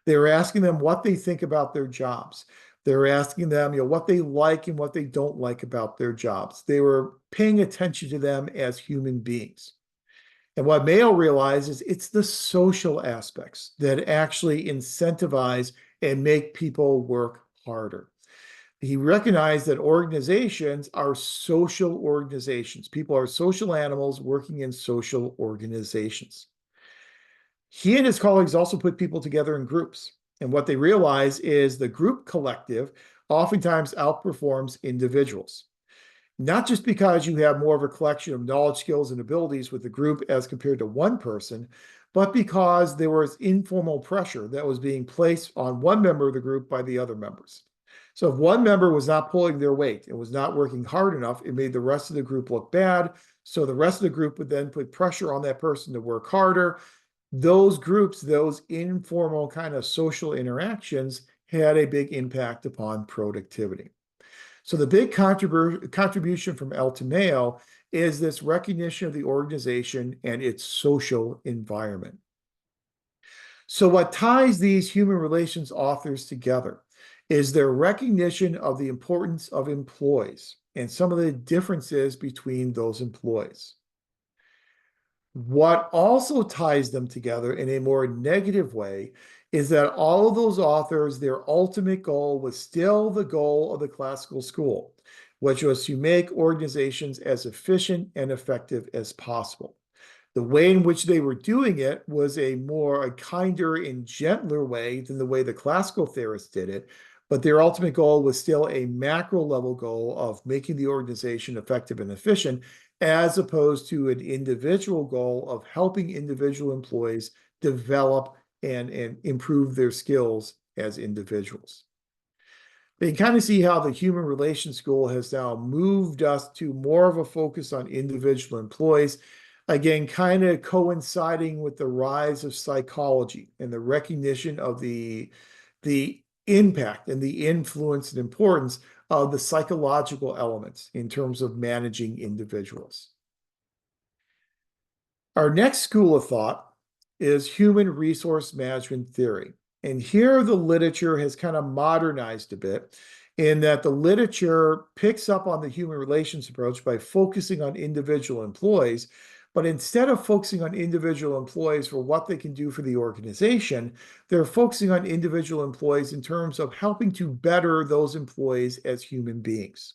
Speaker 1: They were asking them what they think about their jobs. They were asking them, what they like and what they don't like about their jobs. They were paying attention to them as human beings. And what Mayo realized is it's the social aspects that actually incentivize and make people work harder. He recognized that organizations are social organizations. People are social animals working in social organizations. He and his colleagues also put people together in groups. And what they realize is the group collective oftentimes outperforms individuals. Not just because you have more of a collection of knowledge, skills, and abilities with the group as compared to one person, but because there was informal pressure that was being placed on one member of the group by the other members. So if one member was not pulling their weight and was not working hard enough, it made the rest of the group look bad. So the rest of the group would then put pressure on that person to work harder. Those groups, those informal kind of social interactions had a big impact upon productivity. So the big contribution from Elton Mayo is this recognition of the organization and its social environment. So what ties these human relations authors together is their recognition of the importance of employees and some of the differences between those employees. What also ties them together in a more negative way is that all of those authors, their ultimate goal was still the goal of the classical school, which was to make organizations as efficient and effective as possible. The way in which they were doing it was a kinder and gentler way than the way the classical theorists did it, but their ultimate goal was still a macro level goal of making the organization effective and efficient, as opposed to an individual goal of helping individual employees develop and improve their skills as individuals. They kind of see how the human relations school has now moved us to more of a focus on individual employees, again, kind of coinciding with the rise of psychology and the recognition of the impact and the influence and importance of the psychological elements in terms of managing individuals. Our next school of thought is human resource management theory. And here the literature has kind of modernized a bit in that the literature picks up on the human relations approach by focusing on individual employees. But instead of focusing on individual employees for what they can do for the organization, they're focusing on individual employees in terms of helping to better those employees as human beings.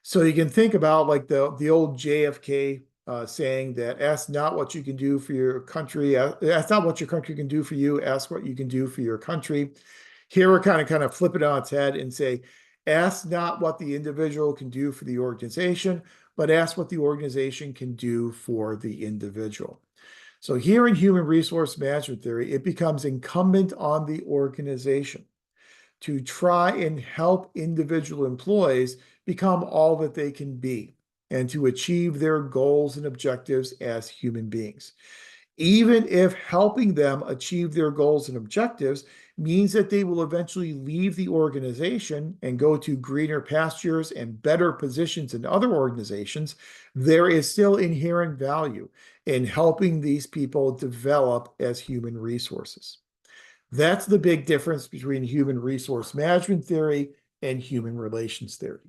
Speaker 1: So you can think about like the old JFK saying that ask not what you can do for your country, ask not what your country can do for you, ask what you can do for your country. Here we're kind of flip it on its head and say, ask not what the individual can do for the organization, but ask what the organization can do for the individual. So here in human resource management theory, it becomes incumbent on the organization to try and help individual employees become all that they can be. and to achieve their goals and objectives as human beings. Even if helping them achieve their goals and objectives means that they will eventually leave the organization and go to greener pastures and better positions in other organizations, there is still inherent value in helping these people develop as human resources. That's the big difference between human resource management theory and human relations theory.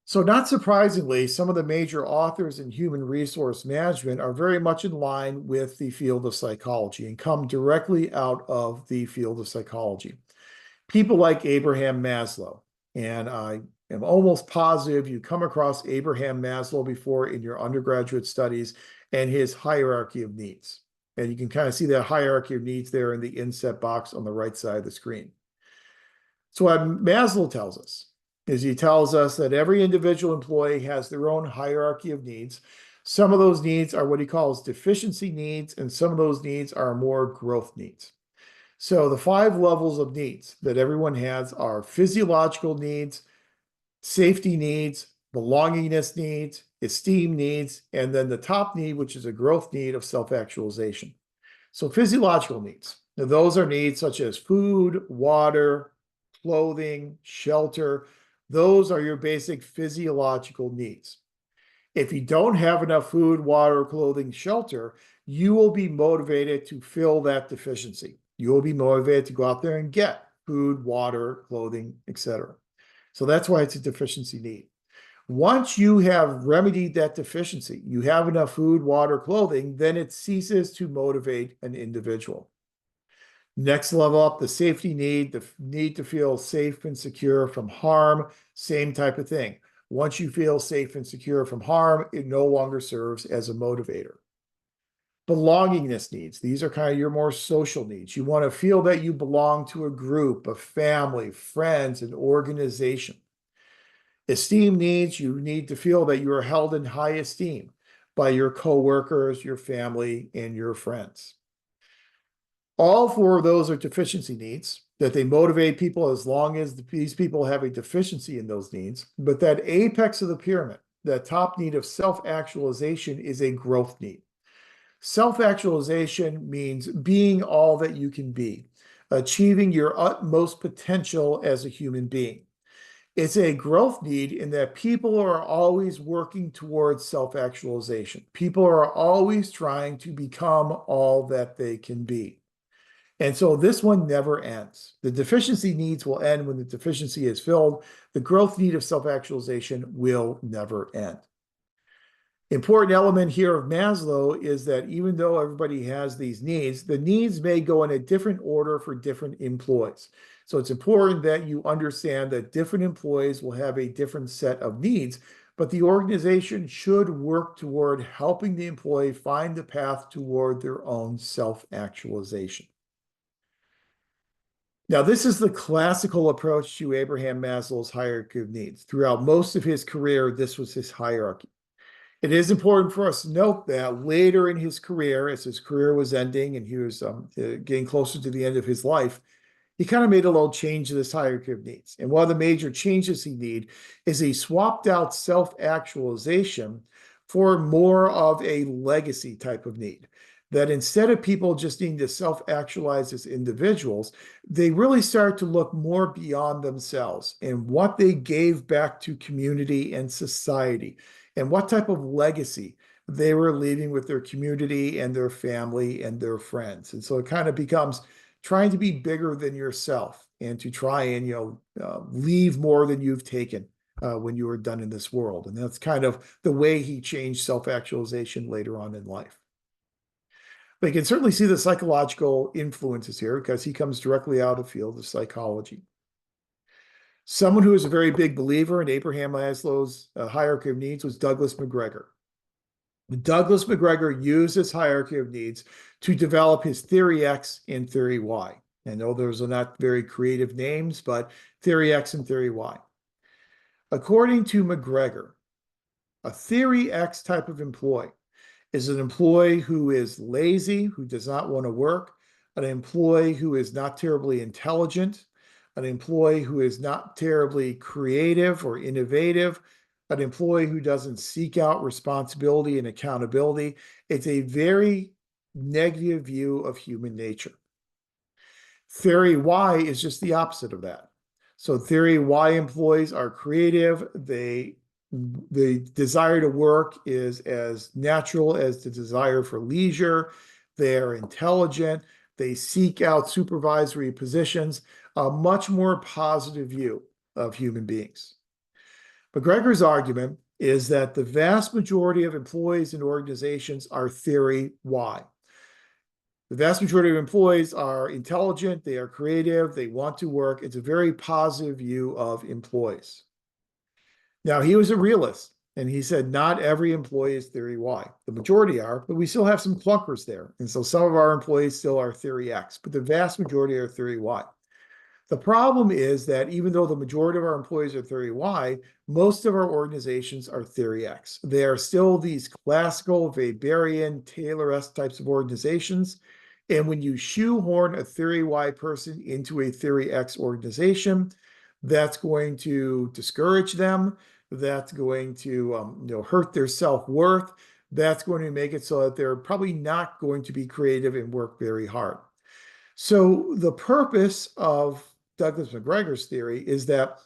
Speaker 1: So not surprisingly, some of the major authors in human resource management are very much in line with the field of psychology and come directly out of the field of psychology. People like Abraham Maslow, and I am almost positive you come across Abraham Maslow before in your undergraduate studies and his hierarchy of needs. And you can kind of see that hierarchy of needs there in the inset box on the right side of the screen. So what Maslow tells us is he tells us that every individual employee has their own hierarchy of needs. Some of those needs are what he calls deficiency needs, and some of those needs are more growth needs. So the 5 levels of needs that everyone has are physiological needs, safety needs, belongingness needs, esteem needs, and then the top need, which is a growth need of self-actualization. So physiological needs, now those are needs such as food, water, clothing, shelter. Those are your basic physiological needs. If you don't have enough food, water, clothing, shelter, you will be motivated to fill that deficiency. You will be motivated to go out there and get food, water, clothing, etc. So that's why it's a deficiency need. Once you have remedied that deficiency, you have enough food, water, clothing, then it ceases to motivate an individual. Next level up, the safety need, the need to feel safe and secure from harm, same type of thing. Once you feel safe and secure from harm, it no longer serves as a motivator. Belongingness needs, these are kind of your more social needs. You want to feel that you belong to a group, a family, friends, an organization. Esteem needs, you need to feel that you are held in high esteem by your coworkers, your family, and your friends. All 4 of those are deficiency needs, that they motivate people as long as these people have a deficiency in those needs. But that apex of the pyramid, that top need of self-actualization, is a growth need. Self-actualization means being all that you can be, achieving your utmost potential as a human being. It's a growth need in that people are always working towards self-actualization. People are always trying to become all that they can be. And so this one never ends. The deficiency needs will end when the deficiency is filled. The growth need of self-actualization will never end. Important element here of Maslow is that even though everybody has these needs, the needs may go in a different order for different employees. So it's important that you understand that different employees will have a different set of needs, but the organization should work toward helping the employee find the path toward their own self-actualization. Now, this is the classical approach to Abraham Maslow's hierarchy of needs. Throughout most of his career, this was his hierarchy. It is important for us to note that later in his career, as his career was ending and he was getting closer to the end of his life, he kind of made a little change to this hierarchy of needs. And one of the major changes he made is he swapped out self-actualization for more of a legacy type of need. That instead of people just needing to self-actualize as individuals, they really start to look more beyond themselves and what they gave back to community and society, and what type of legacy they were leaving with their community and their family and their friends. And so it kind of becomes trying to be bigger than yourself and to try and, leave more than you've taken when you were done in this world. And that's kind of the way he changed self-actualization later on in life. But you can certainly see the psychological influences here because he comes directly out of the field of psychology. Someone who was a very big believer in Abraham Maslow's hierarchy of needs was Douglas McGregor. Douglas McGregor used this hierarchy of needs to develop his Theory X and Theory Y. I know those are not very creative names, but Theory X and Theory Y. According to McGregor, a Theory X type of employee is an employee who is lazy, who does not want to work, an employee who is not terribly intelligent, an employee who is not terribly creative or innovative, an employee who doesn't seek out responsibility and accountability. It's a very negative view of human nature. Theory Y is just the opposite of that. So theory Y employees are creative. The desire to work is as natural as the desire for leisure. They're intelligent. They seek out supervisory positions, a much more positive view of human beings. McGregor's argument is that the vast majority of employees and organizations are theory Y. The vast majority of employees are intelligent, they are creative, they want to work. It's a very positive view of employees. Now, he was a realist, and he said not every employee is theory Y. The majority are, but we still have some clunkers there. And so some of our employees still are theory X, but the vast majority are theory Y. The problem is that even though the majority of our employees are theory Y, most of our organizations are theory X. They are still these classical Weberian, Taylor-esque types of organizations. And when you shoehorn a theory Y person into a theory X organization, that's going to discourage them. That's going to hurt their self-worth. That's going to make it so that they're probably not going to be creative and work very hard. So the purpose of Douglas McGregor's theory is that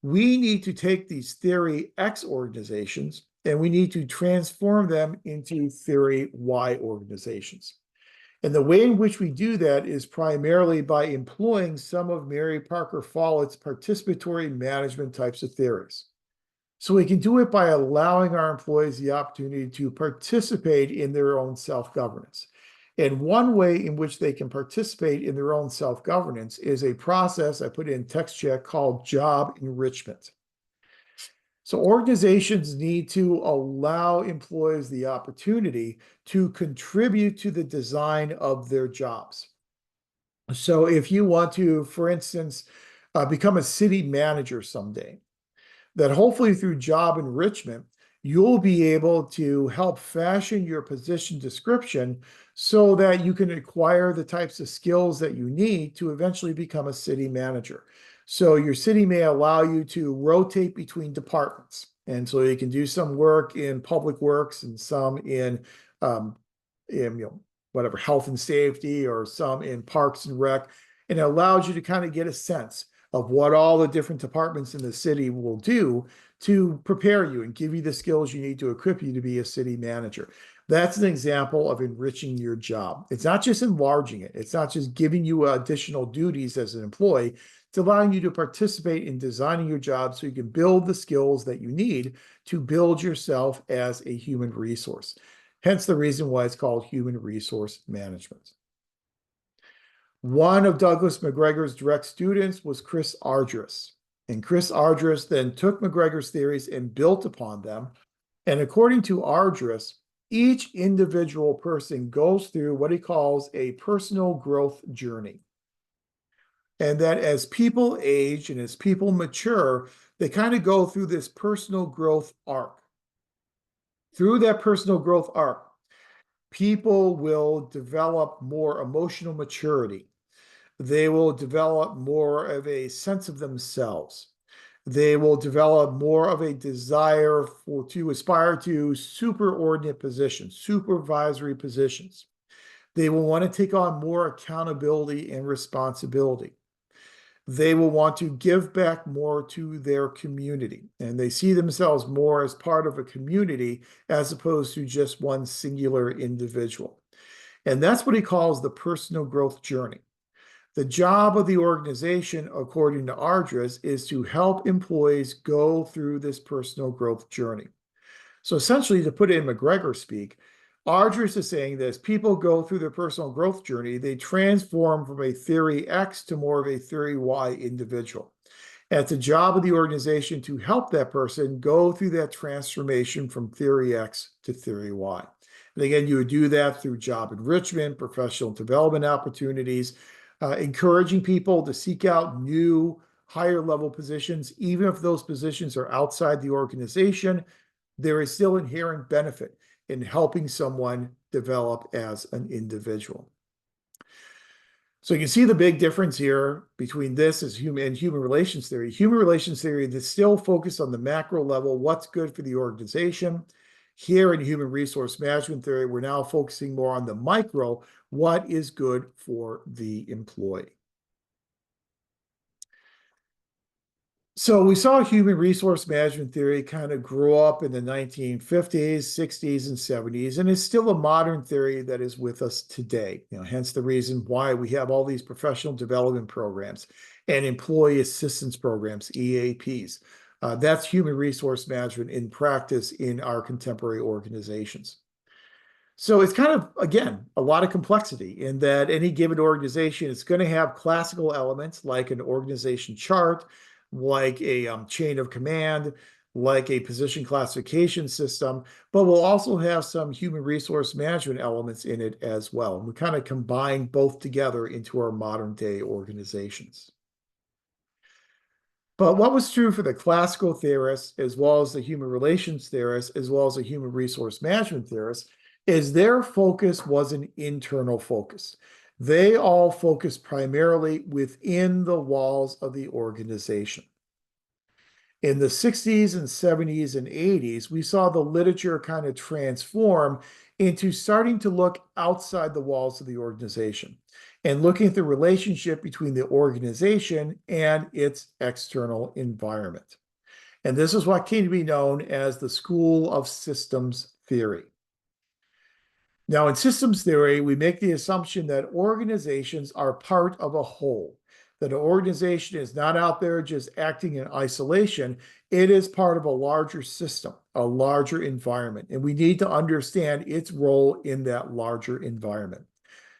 Speaker 1: we need to take these theory X organizations and we need to transform them into theory Y organizations. And the way in which we do that is primarily by employing some of Mary Parker Follett's participatory management types of theories. So we can do it by allowing our employees the opportunity to participate in their own self-governance. And one way in which they can participate in their own self-governance is a process I put in text check called job enrichment. So organizations need to allow employees the opportunity to contribute to the design of their jobs. So if you want to, for instance, become a city manager someday, that hopefully through job enrichment, you'll be able to help fashion your position description so that you can acquire the types of skills that you need to eventually become a city manager. So your city may allow you to rotate between departments. And so you can do some work in public works and some in whatever, health and safety, or some in parks and rec. And it allows you to kind of get a sense of what all the different departments in the city will do to prepare you and give you the skills you need to equip you to be a city manager. That's an example of enriching your job. It's not just enlarging it. It's not just giving you additional duties as an employee. It's allowing you to participate in designing your job so you can build the skills that you need to build yourself as a human resource. Hence the reason why it's called human resource management. One of Douglas McGregor's direct students was Chris Argyris. And Chris Argyris then took McGregor's theories and built upon them. And according to Argyris, each individual person goes through what he calls a personal growth journey. And that as people age and as people mature, they kind of go through this personal growth arc. Through that personal growth arc, people will develop more emotional maturity. They will develop more of a sense of themselves. They will develop more of a desire to aspire to superordinate positions, supervisory positions. They will want to take on more accountability and responsibility. They will want to give back more to their community, and they see themselves more as part of a community as opposed to just one singular individual. And that's what he calls the personal growth journey. The job of the organization, according to Argyris, is to help employees go through this personal growth journey. So essentially, to put it in McGregor speak, Argyris is saying that as people go through their personal growth journey, they transform from a theory X to more of a theory Y individual. And it's the job of the organization to help that person go through that transformation from theory X to theory Y. And again, you would do that through job enrichment, professional development opportunities, encouraging people to seek out new, higher level positions. Even if those positions are outside the organization, there is still inherent benefit in helping someone develop as an individual. So you can see the big difference here between this as human relations theory. Human relations theory that's still focused on the macro level, what's good for the organization. Here in human resource management theory, we're now focusing more on the micro, what is good for the employee. So we saw human resource management theory kind of grow up in the 1950s, 60s, and 70s, and it's still a modern theory that is with us today. Hence the reason why we have all these professional development programs and employee assistance programs, EAPs. That's human resource management in practice in our contemporary organizations. So it's kind of, again, a lot of complexity in that any given organization is going to have classical elements like an organization chart, like a chain of command, like a position classification system, but we'll also have some human resource management elements in it as well. And we kind of combine both together into our modern day organizations. But what was true for the classical theorists, as well as the human relations theorists, as well as the human resource management theorists, is their focus was an internal focus. They all focused primarily within the walls of the organization. In the 60s and 70s and 80s, we saw the literature kind of transform into starting to look outside the walls of the organization and looking at the relationship between the organization and its external environment. And this is what came to be known as the School of Systems Theory. Now, in systems theory, we make the assumption that organizations are part of a whole, that an organization is not out there just acting in isolation. It is part of a larger system, a larger environment, and we need to understand its role in that larger environment.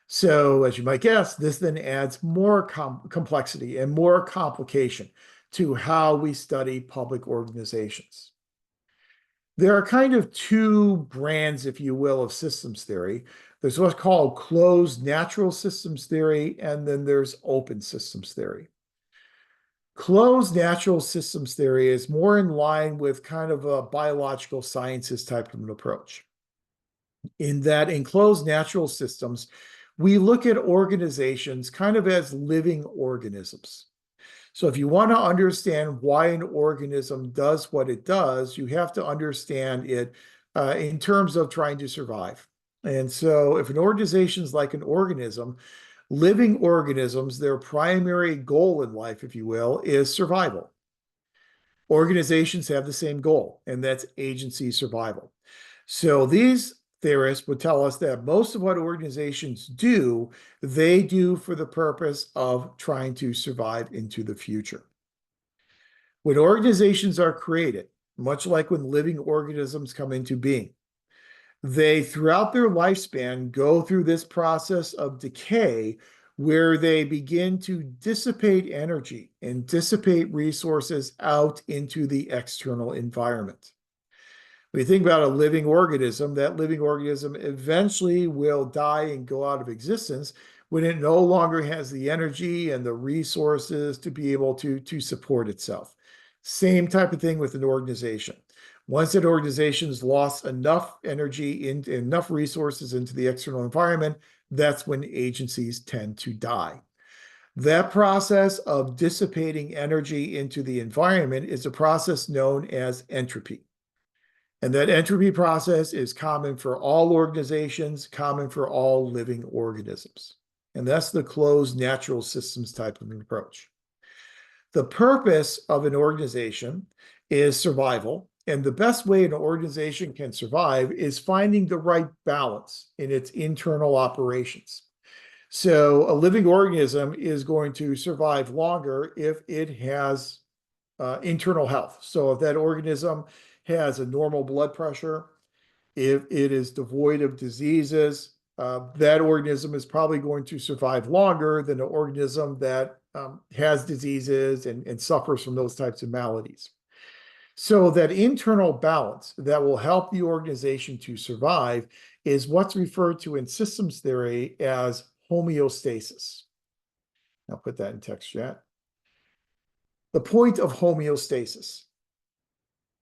Speaker 1: So, as you might guess, this then adds more complexity and more complication to how we study public organizations. There are kind of two brands, if you will, of systems theory. There's what's called closed natural systems theory, and then there's open systems theory. Closed natural systems theory is more in line with kind of a biological sciences type of an approach. In that, in closed natural systems, we look at organizations kind of as living organisms. So if you want to understand why an organism does what it does, you have to understand it in terms of trying to survive. And so if an organization is like an organism, living organisms, their primary goal in life, if you will, is survival. Organizations have the same goal, and that's agency survival. So these theorists would tell us that most of what organizations do, they do for the purpose of trying to survive into the future. When organizations are created, much like when living organisms come into being, they, throughout their lifespan, go through this process of decay where they begin to dissipate energy and dissipate resources out into the external environment. When you think about a living organism, that living organism eventually will die and go out of existence when it no longer has the energy and the resources to be able to support itself. Same type of thing with an organization. Once that organization's lost enough energy and enough resources into the external environment, that's when agencies tend to die. That process of dissipating energy into the environment is a process known as entropy. And that entropy process is common for all organizations, common for all living organisms. And that's the closed natural systems type of an approach. The purpose of an organization is survival. And the best way an organization can survive is finding the right balance in its internal operations. So a living organism is going to survive longer if it has internal health. So if that organism has a normal blood pressure, if it is devoid of diseases, that organism is probably going to survive longer than an organism that has diseases and suffers from those types of maladies. So that internal balance that will help the organization to survive is what's referred to in systems theory as homeostasis. I'll put that in text chat. The point of homeostasis.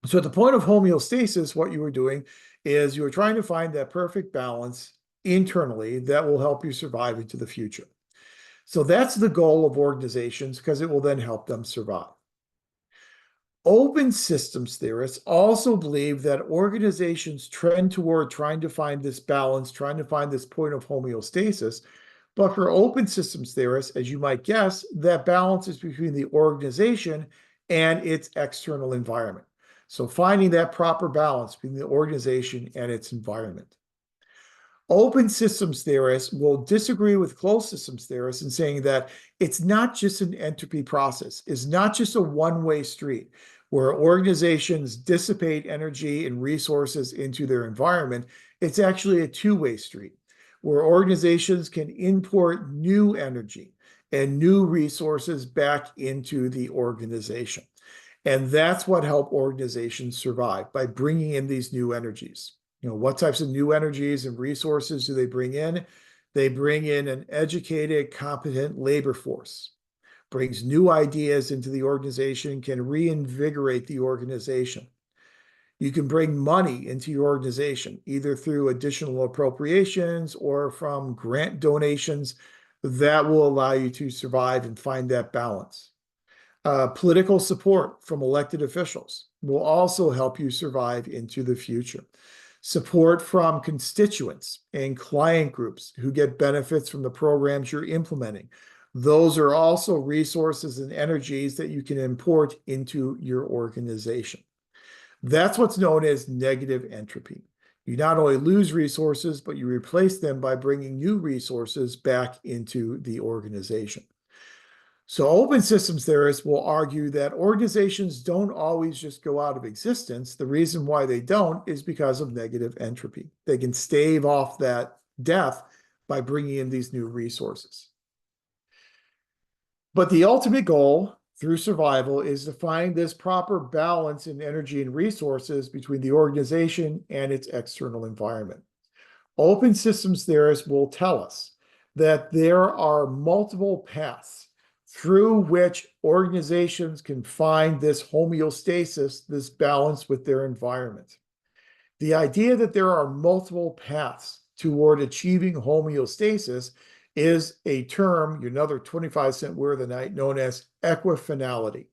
Speaker 1: So at the point of homeostasis, what you were doing is you were trying to find that perfect balance internally that will help you survive into the future. So that's the goal of organizations because it will then help them survive. Open systems theorists also believe that organizations trend toward trying to find this balance, trying to find this point of homeostasis. But for open systems theorists, as you might guess, that balance is between the organization and its external environment. So finding that proper balance between the organization and its environment. Open systems theorists will disagree with closed systems theorists in saying that it's not just an entropy process, it's not just a one-way street where organizations dissipate energy and resources into their environment. It's actually a two-way street where organizations can import new energy and new resources back into the organization. And that's what helps organizations survive by bringing in these new energies. What types of new energies and resources do they bring in? They bring in an educated, competent labor force, brings new ideas into the organization, can reinvigorate the organization. You can bring money into your organization, either through additional appropriations or from grant donations that will allow you to survive and find that balance. Political support from elected officials will also help you survive into the future. Support from constituents and client groups who get benefits from the programs you're implementing. Those are also resources and energies that you can import into your organization. That's what's known as negative entropy. You not only lose resources, but you replace them by bringing new resources back into the organization. So open systems theorists will argue that organizations don't always just go out of existence. The reason why they don't is because of negative entropy. They can stave off that death by bringing in these new resources. But the ultimate goal through survival is to find this proper balance in energy and resources between the organization and its external environment. Open systems theorists will tell us that there are multiple paths through which organizations can find this homeostasis, this balance with their environment. The idea that there are multiple paths toward achieving homeostasis is a term, another 25-cent word of the night, known as equifinality.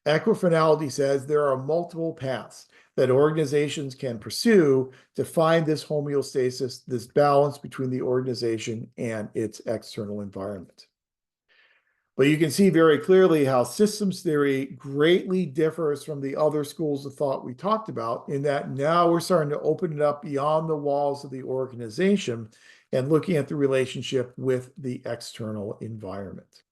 Speaker 1: Equifinality says there are multiple paths that organizations can pursue to find this homeostasis, this balance between the organization and its external environment. But you can see very clearly how systems theory greatly differs from the other schools of thought we talked about, in that now we're starting to open it up beyond the walls of the organization and looking at the relationship with the external environment.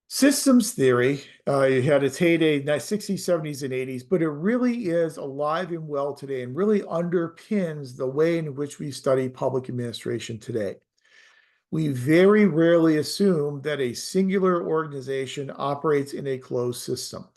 Speaker 1: Systems theory had its heyday in the 60s, 70s, and 80s, but it really is alive and well today and really underpins the way in which we study public administration today. We very rarely assume that a singular organization operates in a closed system.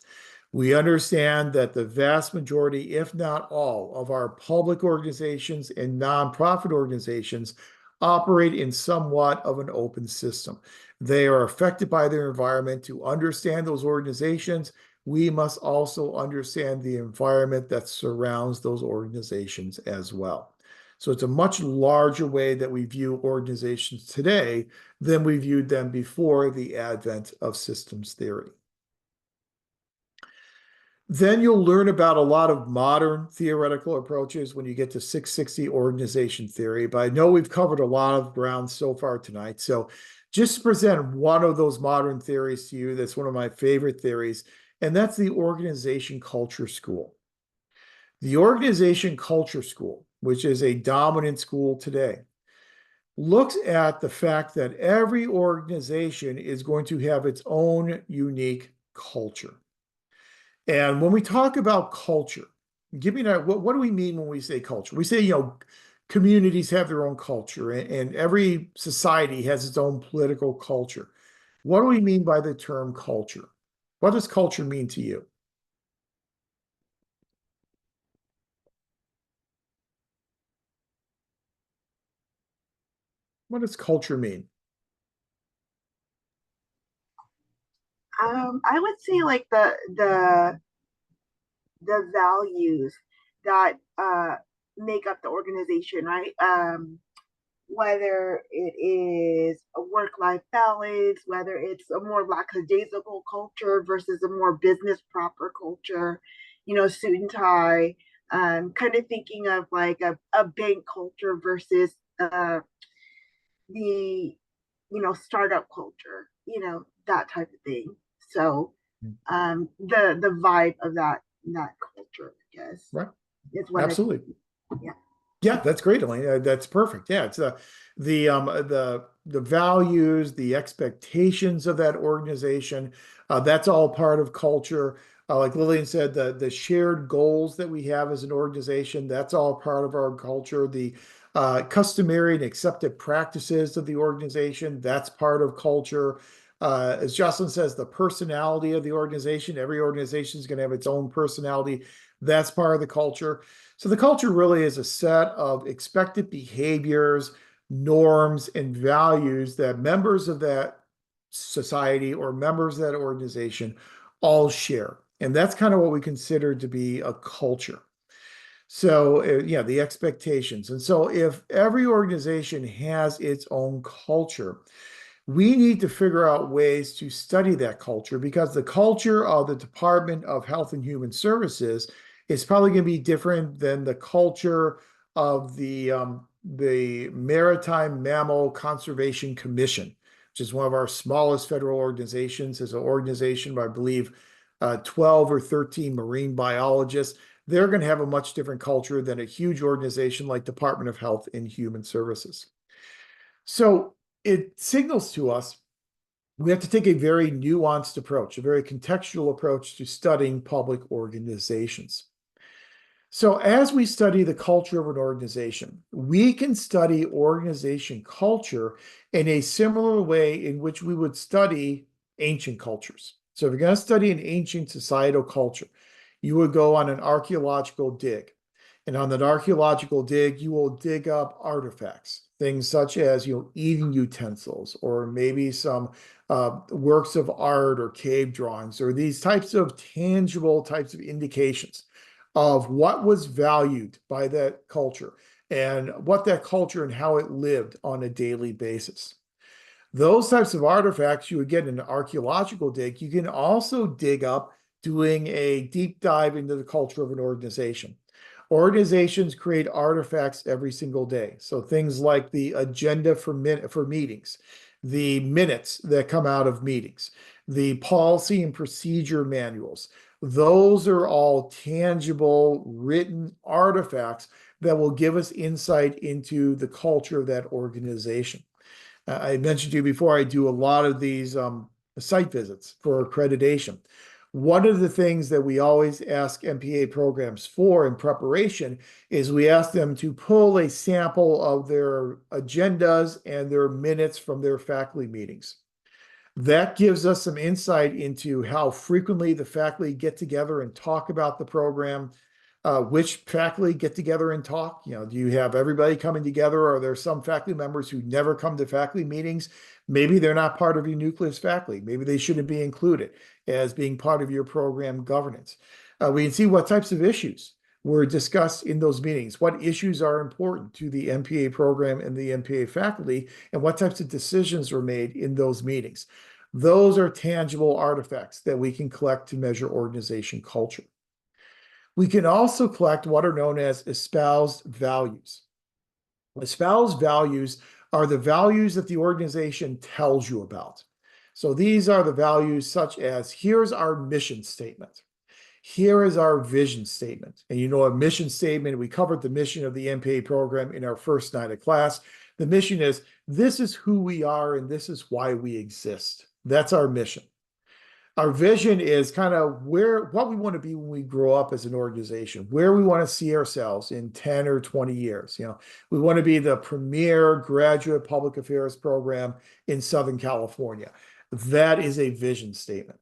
Speaker 1: We understand that the vast majority, if not all, of our public organizations and nonprofit organizations operate in somewhat of an open system. They are affected by their environment. To understand those organizations, we must also understand the environment that surrounds those organizations as well. So it's a much larger way that we view organizations today than we viewed them before the advent of systems theory. Then you'll learn about a lot of modern theoretical approaches when you get to 660 organization theory, but I know we've covered a lot of ground so far tonight. So just to present one of those modern theories to you, that's one of my favorite theories, and that's the organization culture school. The organization culture school, which is a dominant school today, looks at the fact that every organization is going to have its own unique culture. And when we talk about culture, give me that. What do we mean when we say culture? We say, communities have their own culture, and every society has its own political culture. What do we mean by the term culture? What does culture mean to you? What does culture mean?
Speaker 2: I would say like the values that make up the organization, right? Whether it is a work-life balance, whether it's a more lackadaisical culture versus a more business proper culture, suit and tie, kind of thinking of like a bank culture versus the, startup culture, that type of thing. So the vibe of that culture, I guess,
Speaker 1: Right.
Speaker 2: is what I
Speaker 1: Absolutely.
Speaker 2: yeah.
Speaker 1: Yeah, that's great, Elaine. That's perfect. Yeah, it's the values, the expectations of that organization. That's all part of culture. Like Lillian said, the shared goals that we have as an organization, that's all part of our culture. The customary and accepted practices of the organization, that's part of culture. As Jocelyn says, the personality of the organization, every organization is going to have its own personality. That's part of the culture. So the culture really is a set of expected behaviors, norms, and values that members of that society or members of that organization all share. And that's kind of what we consider to be a culture. So, yeah, the expectations. And so if every organization has its own culture, we need to figure out ways to study that culture because the culture of the Department of Health and Human Services is probably going to be different than the culture of the Maritime Mammal Conservation Commission, which is one of our smallest federal organizations. It's an organization of, I believe, 12 or 13 marine biologists. They're going to have a much different culture than a huge organization like Department of Health and Human Services. So it signals to us we have to take a very nuanced approach, a very contextual approach to studying public organizations. So as we study the culture of an organization, we can study organization culture in a similar way in which we would study ancient cultures. So if you're going to study an ancient societal culture, you would go on an archaeological dig. And on that archaeological dig, you will dig up artifacts, things such as eating utensils, or maybe some works of art or cave drawings, or these types of tangible types of indications of what was valued by that culture and what that culture and how it lived on a daily basis. Those types of artifacts you would get in an archaeological dig. You can also dig up doing a deep dive into the culture of an organization. Organizations create artifacts every single day. So things like the agenda for meetings, the minutes that come out of meetings, the policy and procedure manuals. Those are all tangible written artifacts that will give us insight into the culture of that organization. I mentioned to you before, I do a lot of these site visits for accreditation. One of the things that we always ask MPA programs for in preparation is we ask them to pull a sample of their agendas and their minutes from their faculty meetings. That gives us some insight into how frequently the faculty get together and talk about the program, which faculty get together and talk. Do you have everybody coming together, or are there some faculty members who never come to faculty meetings? Maybe they're not part of your nucleus faculty. Maybe they shouldn't be included as being part of your program governance. We can see what types of issues were discussed in those meetings, what issues are important to the MPA program and the MPA faculty, and what types of decisions were made in those meetings. Those are tangible artifacts that we can collect to measure organization culture. We can also collect what are known as espoused values. Espoused values are the values that the organization tells you about. So these are the values such as, here's our mission statement. Here is our vision statement. And a mission statement, we covered the mission of the MPA program in our first night of class. The mission is, this is who we are and this is why we exist. That's our mission. Our vision is kind of what we want to be when we grow up as an organization, where we want to see ourselves in 10 or 20 years. We want to be the premier graduate public affairs program in Southern California. That is a vision statement.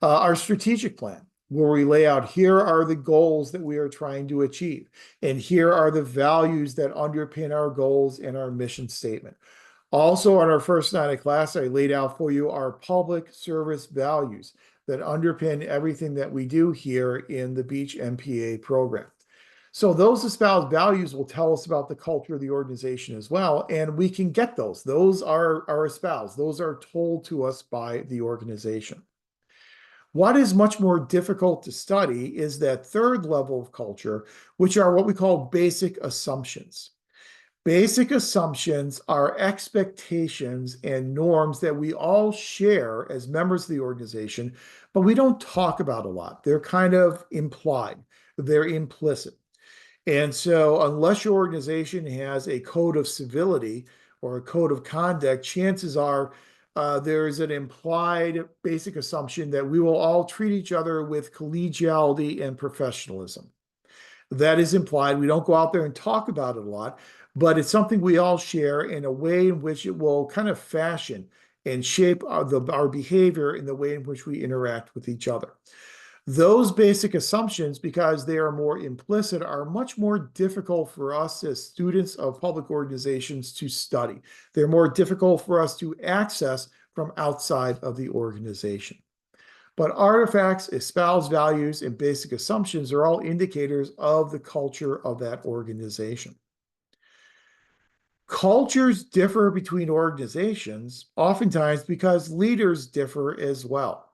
Speaker 1: Our strategic plan, where we lay out, here are the goals that we are trying to achieve, and here are the values that underpin our goals and our mission statement. Also, on our first night of class, I laid out for you our public service values that underpin everything that we do here in the Beach MPA program. So those espoused values will tell us about the culture of the organization as well, and we can get those. Those are espoused. Those are told to us by the organization. What is much more difficult to study is that third level of culture, which are what we call basic assumptions. Basic assumptions are expectations and norms that we all share as members of the organization, but we don't talk about a lot. They're kind of implied, they're implicit. And so, unless your organization has a code of civility or a code of conduct, chances are there's an implied basic assumption that we will all treat each other with collegiality and professionalism. That is implied. We don't go out there and talk about it a lot, but it's something we all share in a way in which it will kind of fashion and shape our behavior in the way in which we interact with each other. Those basic assumptions, because they are more implicit, are much more difficult for us as students of public organizations to study. They're more difficult for us to access from outside of the organization. But artifacts, espoused values, and basic assumptions are all indicators of the culture of that organization. Cultures differ between organizations, oftentimes because leaders differ as well.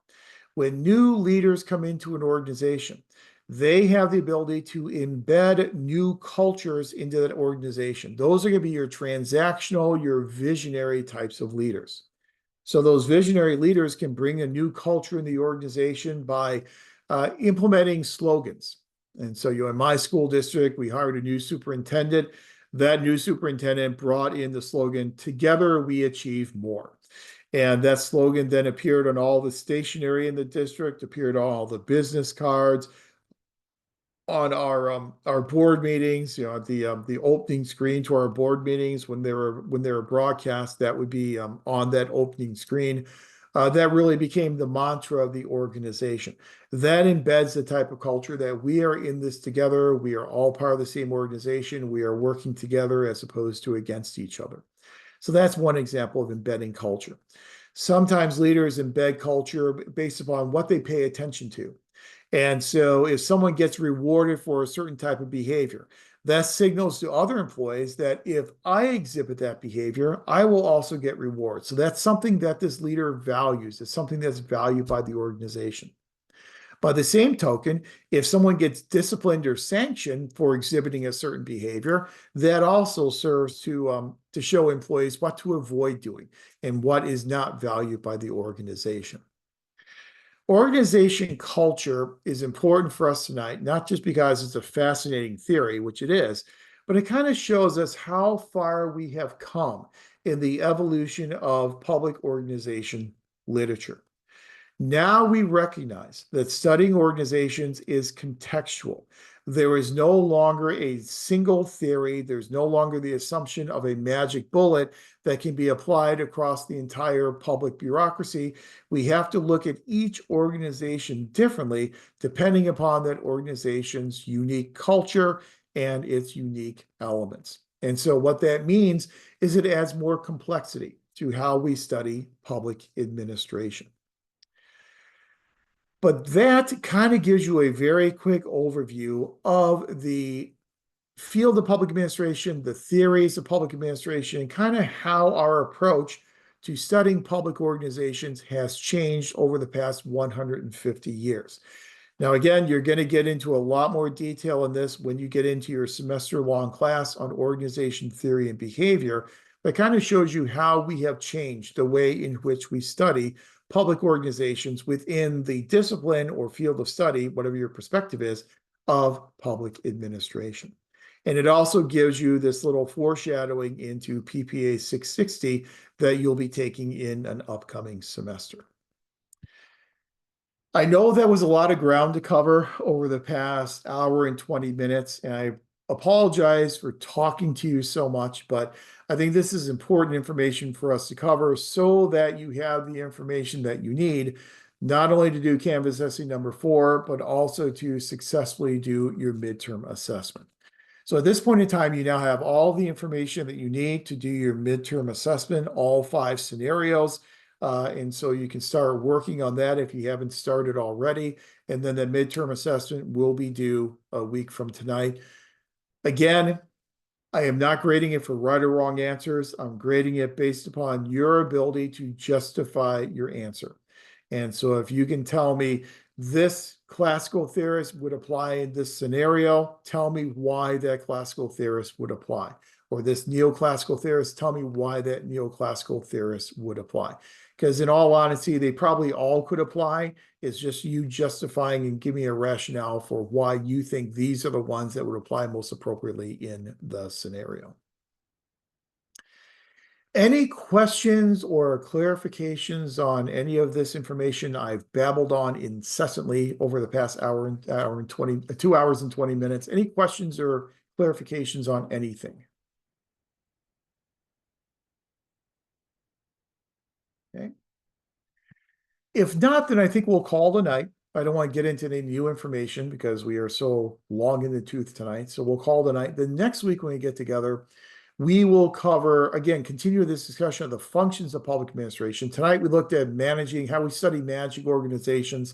Speaker 1: When new leaders come into an organization, they have the ability to embed new cultures into that organization. Those are going to be your transactional, your visionary types of leaders. So those visionary leaders can bring a new culture in the organization by implementing slogans. And so, in my school district, we hired a new superintendent. That new superintendent brought in the slogan, "Together we achieve more." And that slogan then appeared on all the stationery in the district, appeared on all the business cards, on our board meetings, the opening screen to our board meetings when they were broadcast, that would be on that opening screen. That really became the mantra of the organization. That embeds the type of culture that we are in this together. We are all part of the same organization. We are working together as opposed to against each other. So that's one example of embedding culture. Sometimes leaders embed culture based upon what they pay attention to. And so if someone gets rewarded for a certain type of behavior, that signals to other employees that if I exhibit that behavior, I will also get rewards. So that's something that this leader values. It's something that's valued by the organization. By the same token, if someone gets disciplined or sanctioned for exhibiting a certain behavior, that also serves to show employees what to avoid doing and what is not valued by the organization. Organization culture is important for us tonight, not just because it's a fascinating theory, which it is, but it kind of shows us how far we have come in the evolution of public organization literature. Now we recognize that studying organizations is contextual. There is no longer a single theory. There's no longer the assumption of a magic bullet that can be applied across the entire public bureaucracy. We have to look at each organization differently, depending upon that organization's unique culture and its unique elements. And so what that means is it adds more complexity to how we study public administration. But that kind of gives you a very quick overview of the field of public administration, the theories of public administration, and kind of how our approach to studying public organizations has changed over the past 150 years. Now, again, you're going to get into a lot more detail in this when you get into your semester-long class on organization theory and behavior. That kind of shows you how we have changed the way in which we study public organizations within the discipline or field of study, whatever your perspective is, of public administration. And it also gives you this little foreshadowing into PPA 660 that you'll be taking in an upcoming semester. I know that was a lot of ground to cover over the past hour and 20 minutes, and I apologize for talking to you so much, but I think this is important information for us to cover so that you have the information that you need, not only to do Canvas essay number 4, but also to successfully do your midterm assessment. So at this point in time, you now have all the information that you need to do your midterm assessment, all 5 scenarios. And so you can start working on that if you haven't started already. And then the midterm assessment will be due a week from tonight. Again, I am not grading it for right or wrong answers. I'm grading it based upon your ability to justify your answer. And so if you can tell me this classical theorist would apply in this scenario, tell me why that classical theorist would apply. Or this neoclassical theorist, tell me why that neoclassical theorist would apply. Because in all honesty, they probably all could apply. It's just you justifying and giving a rationale for why you think these are the ones that would apply most appropriately in the scenario. Any questions or clarifications on any of this information I've babbled on incessantly over the past hour and 2 hours and 20 minutes? Any questions or clarifications on anything? Okay. If not, then I think we'll call tonight. I don't want to get into any new information because we are so long in the tooth tonight. So we'll call tonight. The next week when we get together, we will cover, again, continue this discussion of the functions of public administration. Tonight, we looked at managing, how we study managing organizations.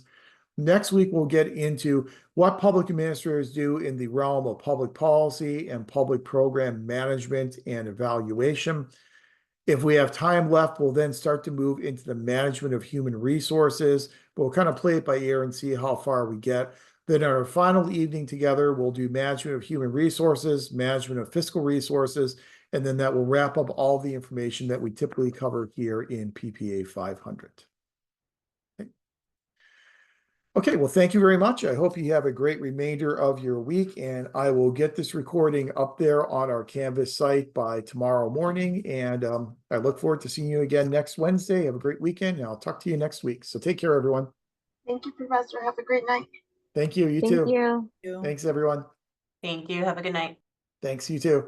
Speaker 1: Next week, we'll get into what public administrators do in the realm of public policy and public program management and evaluation. If we have time left, we'll then start to move into the management of human resources. We'll kind of play it by ear and see how far we get. Then our final evening together, we'll do management of human resources, management of fiscal resources, and then that will wrap up all the information that we typically cover here in PPA 500. Okay, well, thank you very much. I hope you have a great remainder of your week, and I will get this recording up there on our Canvas site by tomorrow morning. And I look forward to seeing you again next Wednesday. Have a great weekend, and I'll talk to you next week. So take care, everyone.
Speaker 2: Thank you, Professor. Have a great night.
Speaker 1: Thank you. You
Speaker 3: Thank
Speaker 1: too.
Speaker 3: you.
Speaker 1: Thanks, everyone.
Speaker 4: Thank you. Have a good night.
Speaker 1: Thanks, you too.